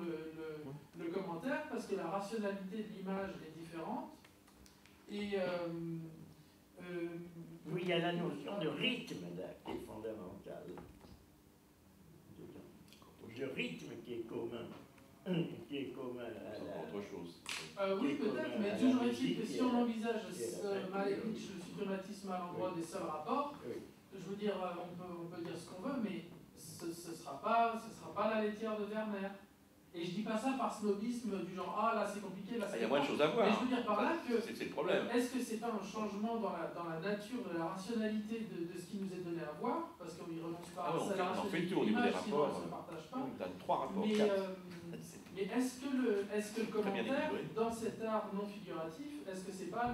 le commentaire, parce que la rationalité de l'image est différente, et oui, il y a la notion de rythme qui est fondamentale. Le rythme qui est commun à autre chose. Oui, peut-être, mais toujours est-il que si on envisage Malevich, le symptomatisme à l'endroit des seuls rapports, je veux dire, on peut dire ce qu'on veut, mais ce ne sera pas la laitière de Werner. Et je dis pas ça par snobisme du genre ah là c'est compliqué, là c'est... Il y a moins de choses à voir. Mais je veux dire par là que... C'est le problème. Est-ce que c'est pas un changement dans la nature, de la rationalité de ce qui nous est donné à voir? Parce qu'on y renonce pas à la rationalité de l'image, sinon on ne se partage pas. On donne 3 rapports, mais est-ce que le commentaire, dans cet art non figuratif, est-ce que c'est pas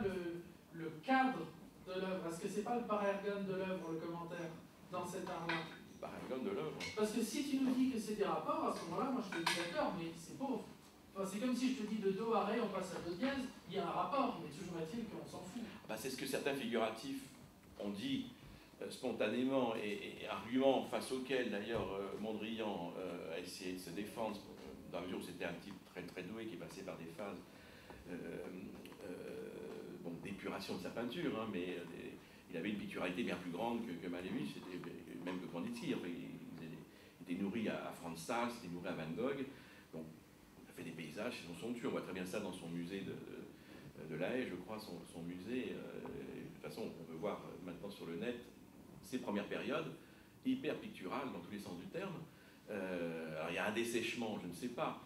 le cadre de l'œuvre? Est-ce que c'est pas le parergone de l'œuvre, le commentaire, dans cet art-là? De l'œuvre. Parce que si tu nous dis que c'est des rapports, à ce moment-là, moi je te dis d'accord, mais c'est pauvre. Enfin, c'est comme si je te dis de do à ré, on passe à do dièse, il y a un rapport, mais toujours est-il qu'on s'en fout. C'est ce que certains figuratifs ont dit spontanément, et argument face auquel d'ailleurs Mondrian a essayé de se défendre, dans la mesure où c'était un type très très doué qui passait par des phases bon, d'épuration de sa peinture, hein, mais il avait une picturalité bien plus grande que Malevich, même que Kandinsky. Enfin, il était nourri à Franz Sachs, il était nourri à Van Gogh. Donc, il a fait des paysages qui sont somptueux. On voit très bien ça dans son musée de La Haye, je crois, son musée. De toute façon, on peut voir maintenant sur le net ses premières périodes, hyper picturales dans tous les sens du terme. Alors, il y a un dessèchement, je ne sais pas,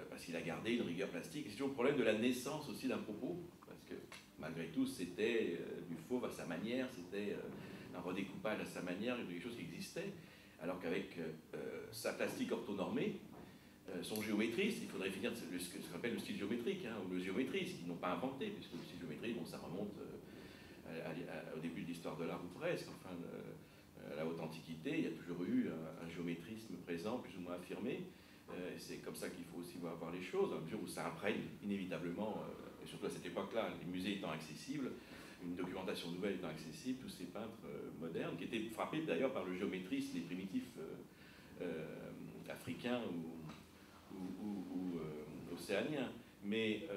parce qu'il a gardé une rigueur plastique. C'est toujours le problème de la naissance aussi d'un propos, parce que malgré tout, c'était du fauve à sa manière, c'était un redécoupage à sa manière, quelque chose qui existait, alors qu'avec sa plastique orthonormée, son géométriste, il faudrait finir ce qu'on appelle le style géométrique, hein, ou le géométriste, qu'ils n'ont pas inventé, puisque le style géométrique, bon, ça remonte au début de l'histoire de l'art, ou presque, enfin, à la haute antiquité, il y a toujours eu un géométrisme présent, plus ou moins affirmé. C'est comme ça qu'il faut aussi voir les choses, à mesure où ça imprègne inévitablement, et surtout à cette époque-là, les musées étant accessibles, une documentation nouvelle étant accessible, tous ces peintres modernes, qui étaient frappés d'ailleurs par le géométrisme des primitifs africains ou océaniens. Mais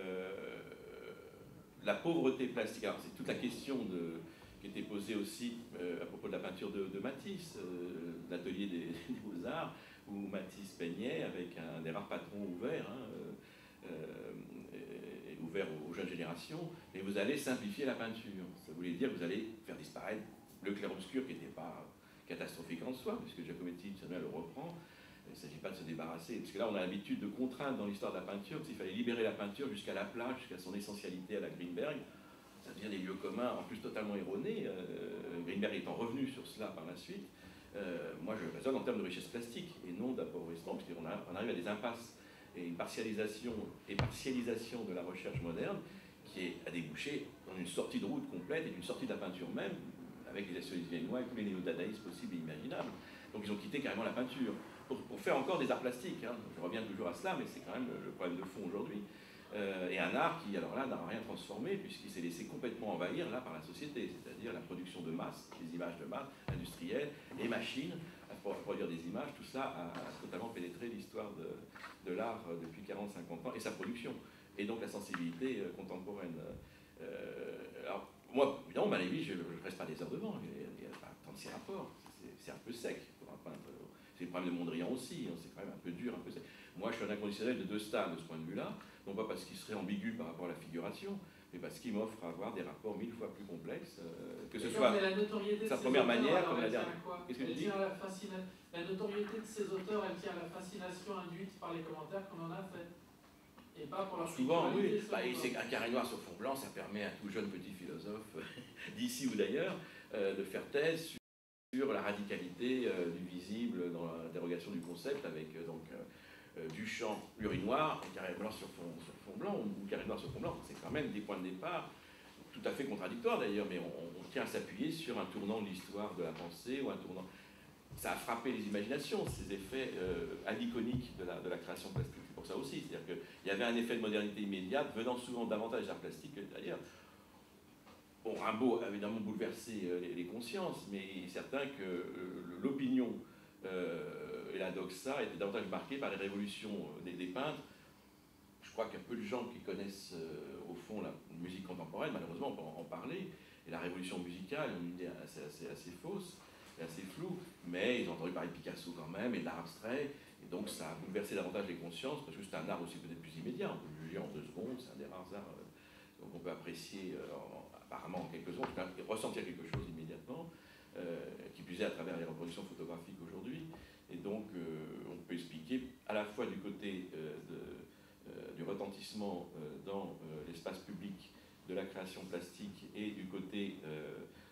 la pauvreté plastique, alors c'est toute la question qui était posée aussi à propos de la peinture de Matisse, l'atelier des Beaux-Arts, où Matisse peignait avec des rares patrons ouverts, hein, ouverts aux jeunes générations, et vous allez simplifier la peinture. Ça voulait dire que vous allez faire disparaître le clair-obscur qui n'était pas catastrophique en soi, puisque Giacometti le reprend. Il ne s'agit pas de se débarrasser, parce que là on a l'habitude de contraindre dans l'histoire de la peinture, qu'il fallait libérer la peinture jusqu'à la plage, jusqu'à son essentialité à la Greenberg. Ça devient des lieux communs, en plus totalement erronés. Greenberg étant revenu sur cela par la suite. Moi je raisonne en termes de richesse plastique et non d'appauvrissement, puisqu'on arrive à des impasses et une partialisation de la recherche moderne qui a débouché dans une sortie de route complète et une sortie de la peinture même, avec les nationalistes viennois et tous les néo-dadaïstes possibles et imaginables. Donc ils ont quitté carrément la peinture pour faire encore des arts plastiques. Hein. Je reviens toujours à cela, mais c'est quand même le problème de fond aujourd'hui. Et un art qui, alors là, n'a rien transformé, puisqu'il s'est laissé complètement envahir, là, par la société, c'est-à-dire la production de masse, des images de masse, industrielles, les machines, à produire des images, tout ça a totalement pénétré l'histoire de l'art depuis 40-50 ans, et sa production, et donc la sensibilité contemporaine. Alors, moi, évidemment, Malevich, je ne reste pas des heures devant, il n'y a pas tant de ces rapports, c'est un peu sec pour un peintre. C'est le problème de Mondrian aussi, hein, c'est quand même un peu dur, un peu sec. Moi, je suis un inconditionnel de deux stades de ce point de vue-là, non pas parce qu'il serait ambigu par rapport à la figuration, mais parce qu'il m'offre à avoir des rapports 1000 fois plus complexes, que ce soit sa première manière comme la dernière. Qu'est-ce que tu dis ? La notoriété de ces auteurs, elle tient à la fascination induite par les commentaires qu'on en a fait. Et pas pour leur souvent, oui. C'est un carré noir sur fond blanc, ça permet à tout jeune petit philosophe d'ici ou d'ailleurs de faire thèse sur la radicalité du visible dans la dérogation du concept, avec Duchamp, urinoir, et carré blanc sur fond blanc, ou carré noir sur fond blanc. C'est quand même des points de départ tout à fait contradictoires d'ailleurs, mais on tient à s'appuyer sur un tournant de l'histoire de la pensée, ou un tournant... Ça a frappé les imaginations, ces effets aniconiques de la création plastique. C'est pour ça aussi, c'est-à-dire qu'il y avait un effet de modernité immédiate, venant souvent davantage des arts plastiques que d'ailleurs. Bon, Rimbaud a évidemment bouleversé les consciences, mais il est certain que l'opinion et la doxa étaient davantage marquées par les révolutions des peintres. Je crois qu'il y a peu de gens qui connaissent au fond la musique contemporaine, malheureusement on peut en parler, et la révolution musicale, une idée assez fausse et assez floue, mais ils ont entendu parler de Picasso quand même, et de l'art abstrait, et donc ça a bouleversé davantage les consciences, parce que c'est un art aussi peut-être plus immédiat, on peut le juger en 2 secondes, c'est un des rares arts qu'on peut apprécier apparemment en quelques secondes, ressentir quelque chose immédiatement, qui plus est à travers les reproductions photographiques aujourd'hui. Et donc, on peut expliquer à la fois du côté du retentissement dans l'espace public de la création plastique et du côté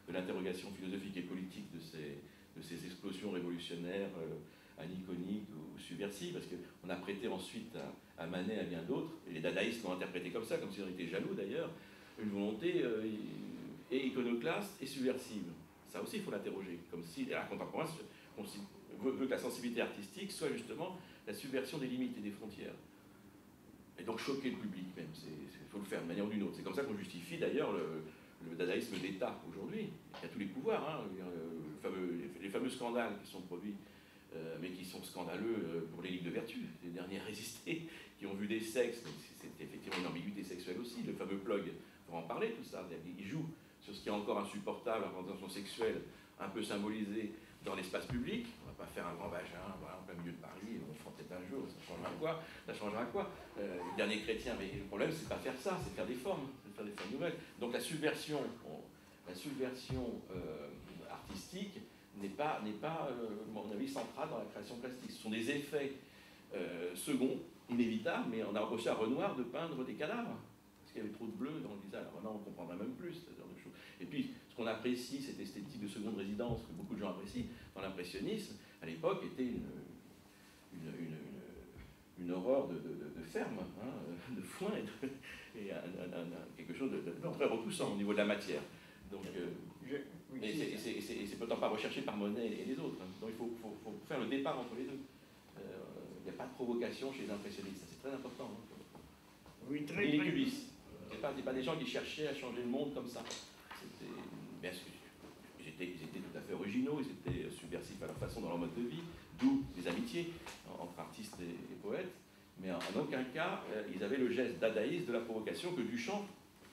de l'interrogation philosophique et politique de ces explosions révolutionnaires aniconiques ou subversives, parce qu'on a prêté ensuite à Manet, à bien d'autres, et les dadaïstes l'ont interprété comme ça, comme s'ils en étaient jaloux d'ailleurs, une volonté et iconoclaste et subversive. Ça aussi, il faut l'interroger, comme si l'art contemporain veut que la sensibilité artistique soit justement la subversion des limites et des frontières. Et donc choquer le public même, il faut le faire de manière ou d'une autre. C'est comme ça qu'on justifie d'ailleurs le dadaïsme d'État aujourd'hui, qui a tous les pouvoirs, hein, les fameux scandales qui sont produits, mais qui sont scandaleux pour les ligues de vertu, les derniers résistés, qui ont vu des sexes, mais c'est effectivement ont une ambiguïté sexuelle aussi, le fameux plug, il faut en parler tout ça, il joue sur ce qui est encore insupportable, la représentation sexuelle un peu symbolisée dans l'espace public. On ne va pas faire un grand vagin voilà, en plein milieu de Paris, on le fera peut-être un jour, ça changera quoi les derniers chrétiens, mais le problème c'est pas faire ça, c'est faire des formes, nouvelles. Donc la subversion artistique n'est pas à mon avis, centrale dans la création plastique. Ce sont des effets seconds, inévitables, mais on a reproché à Renoir de peindre des cadavres, parce qu'il y avait trop de bleu dans le visage. Alors maintenant, on comprendra même plus ce genre de choses. Et puis, ce qu'on apprécie, cette esthétique de seconde résidence, que beaucoup de gens apprécient, dans l'impressionnisme, à l'époque, était une horreur de ferme, hein, de foin, et quelque chose de très repoussant au niveau de la matière. Donc, et c'est pourtant pas recherché par Monet et les autres. Hein. Donc il faut faire le départ entre les deux. Il n'y a pas de provocation chez les impressionnistes, c'est très important. Hein. Oui, très et les cubistes. Ce n'étaient pas des gens qui cherchaient à changer le monde comme ça. Bien sûr, ils étaient tout à fait originaux, ils étaient subversifs à leur façon dans leur mode de vie, d'où les amitiés entre artistes et poètes. Mais en aucun cas, ils avaient le geste dadaïste de la provocation que Duchamp,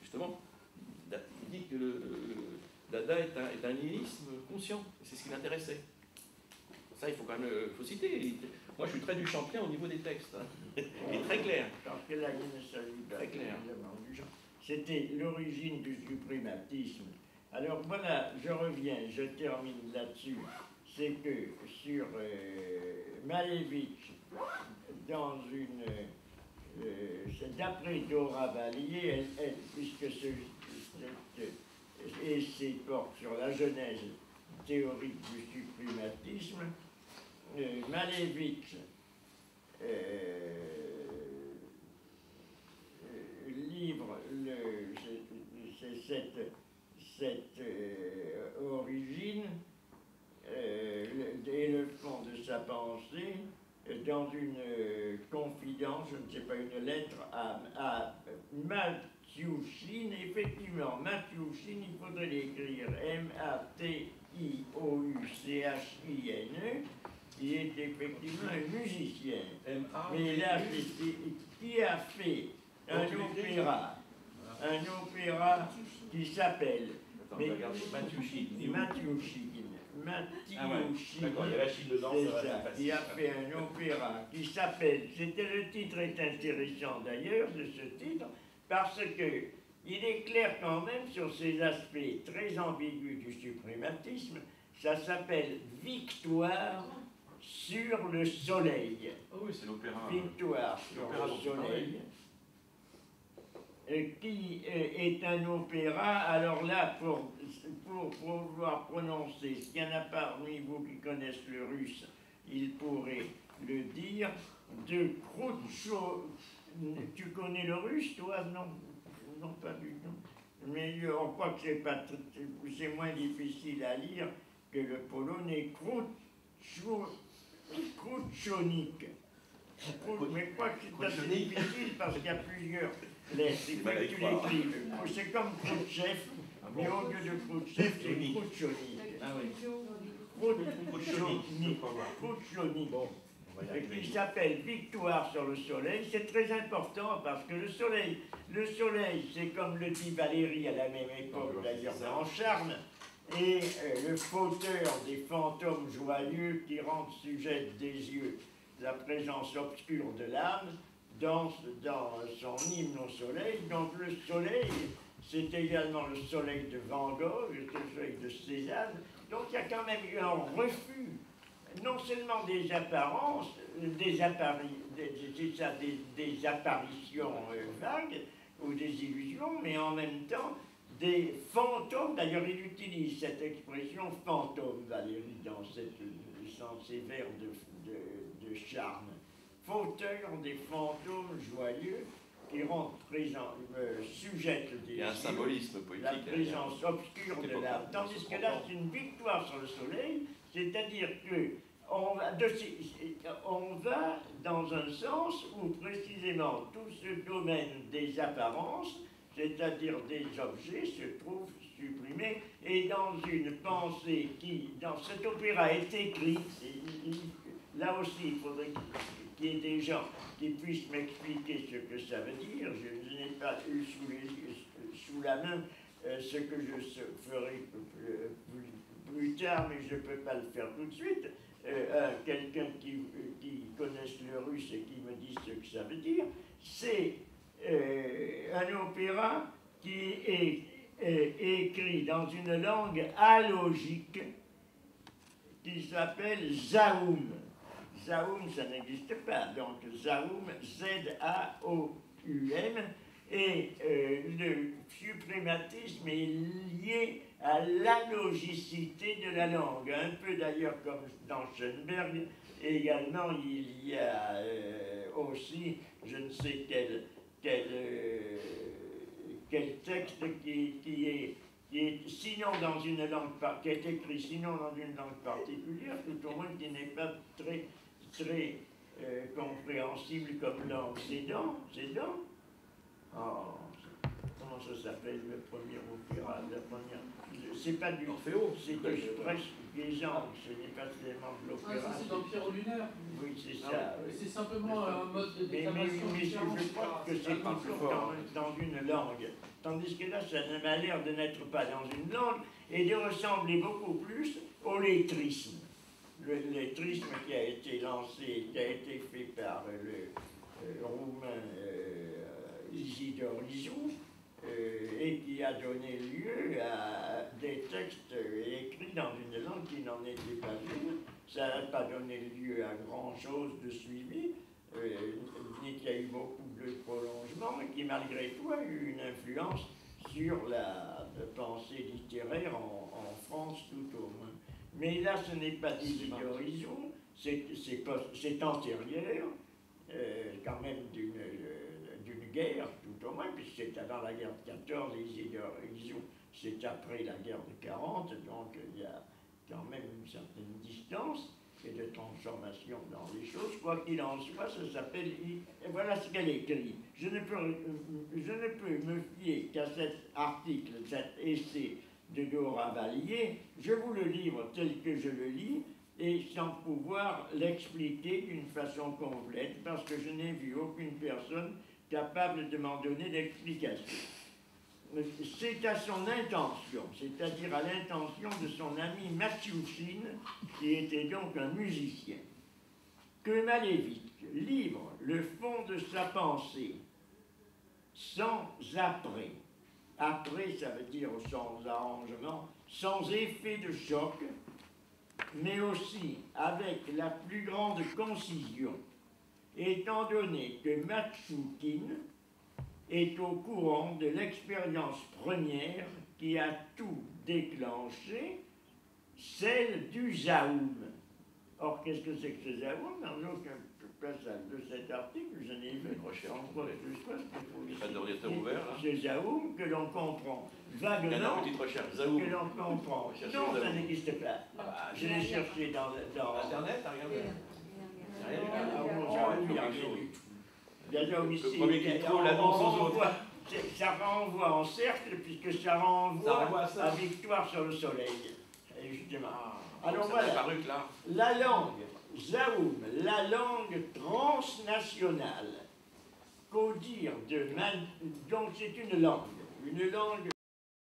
justement, il dit que le Dada est un nihilisme conscient, c'est ce qui l'intéressait. Ça, il faut quand même faut citer. Moi, je suis très duchampien au niveau des textes. Hein. Il est très clair. Parce que là, il ne s'agit pas très clair. C'était l'origine du suprématisme. Alors voilà, je reviens, je termine là-dessus. C'est que sur Malevich, dans une... d'après Dora Valier, puisque cet essai porte sur la genèse théorique du suprématisme, Malevich livre cette origine et le fond de sa pensée dans une confidence, je ne sais pas, une lettre à Matyouchine. Effectivement, Matyouchine, il faudrait l'écrire Matyouchine, qui est effectivement un musicien. Mais là, qui a fait un opéra qui s'appelle qui a fait un opéra qui s'appelle, le titre est intéressant d'ailleurs de ce titre, parce que il est clair quand même sur ces aspects très ambigus du suprématisme. Ça s'appelle Victoire sur le soleil. Oh oui, c'est l'opéra. Victoire sur le soleil. Qui est un opéra, alors là, pour pouvoir prononcer, s'il y en a parmi vous qui connaissent le russe, ils pourraient le dire, de Khrouchtchev. Tu connais le russe, toi? Non, non, pas du tout. Mais on croit que c'est moins difficile à lire que le polonais. Khrouchtchonik. Mais je crois que c'est assez difficile parce qu'il y a plusieurs lettres. Il faut que tu l'écrives. C'est comme Khrouchtchev, mais au lieu de Khrouchtchev, c'est Khrouchtchonik. Khrouchtchonik. Qui s'appelle Victoire sur le soleil. C'est très important parce que le soleil, c'est comme le dit Valéry à la même époque, d'ailleurs, en Charme, et le fauteur des fantômes joyeux qui rendent sujette des yeux la présence obscure de l'âme dans son hymne au soleil. Donc le soleil, c'est également le soleil de Van Gogh, le soleil de Cézanne. Donc il y a quand même eu un refus, non seulement des apparences, des apparitions vagues ou des illusions, mais en même temps des fantômes. D'ailleurs, il utilise cette expression fantôme, Valéry, dans ces vers de charme. Fauteur des fantômes joyeux qui rendent sujette des il y a un symbolisme poétique, la présence obscure de l'âme. Tandis que là, c'est une victoire sur le soleil, c'est-à-dire que on va dans un sens où précisément tout ce domaine des apparences, c'est-à-dire des objets, se trouve supprimé, et dans une pensée qui, dans cet opéra, est écrite, là aussi, il faudrait qu'il y ait des gens qui puissent m'expliquer ce que ça veut dire. Je n'ai pas eu sous la main ce que je ferai plus tard, mais je ne peux pas le faire tout de suite. Quelqu'un qui connaisse le russe et qui me dise ce que ça veut dire, c'est un opéra qui est écrit dans une langue alogique qui s'appelle Zaoum. Zaoum, ça n'existe pas, donc Zaoum, Z-A-O-U-M, et le suprématisme est lié à l'alogicité de la langue, un peu d'ailleurs comme dans Schoenberg. Également, il y a aussi, je ne sais quel texte qui est sinon dans une langue qui est écrit sinon dans une langue particulière, tout au moins qui n'est pas très compréhensible comme langue. C'est dans comment ça s'appelle le premier opéra, la première. C'est pas du Orfeo, c'est presque des gens, ce n'est pas tellement de l'opéra. Ah, ça c'est dans Pierrot Lunaire. Oui, c'est Ah, ça. Oui. C'est simplement un mode de déclamation différent. Je crois que c'est toujours dans une langue. Tandis que là, ça m'a l'air de n'être pas dans une langue et de ressembler beaucoup plus au lettrisme. Le lettrisme qui a été lancé, qui a été fait par le roumain Isidore Izou, et qui a donné lieu à des textes écrits dans une langue qui n'en était pas une. Ça n'a pas donné lieu à grand-chose de suivi, ni qu'il y a eu beaucoup de prolongements, mais qui malgré tout a eu une influence sur la pensée littéraire en France tout au moins. Mais là, ce n'est pas d'Isidore Izou, c'est antérieur, quand même d'une guerre, tout au moins, puisque c'est avant la guerre de 14, Isidore Izou, c'est après la guerre de 40, donc il y a quand même une certaine distance et de transformation dans les choses. Quoi qu'il en soit, ça s'appelle... Et voilà ce qu'elle écrit. Je ne peux me fier qu'à cet article, cet essai de Dora Valier. Je vous le livre tel que je le lis, et sans pouvoir l'expliquer d'une façon complète, parce que je n'ai vu aucune personne capable de m'en donner l'explication. C'est à son intention, c'est-à-dire à l'intention de son ami Matiouchine, qui était donc un musicien, que Malevich livre le fond de sa pensée, sans après. Après, ça veut dire sans arrangement, sans effet de choc, mais aussi avec la plus grande concision, étant donné que Matchoukine est au courant de l'expérience première qui a tout déclenché, celle du Zaoum. Or, qu'est-ce que c'est que ce Zaoum? Dans aucun passage de cet article, je n'ai vu une recherche. C'est Zaoum que l'on comprend vaguement. Il y a une petite recherche, Zaoum. Que l'on comprend. Non, ça n'existe pas. Je l'ai cherché dans Internet, t'as regardé? Le premier qui trouve l'annonce aux autres. Ça renvoie en cercle, puisque ça renvoie à Victoire sur le soleil. Et justement. Alors voilà, la langue Zaoum, la langue transnationale, qu'au dire de donc c'est une langue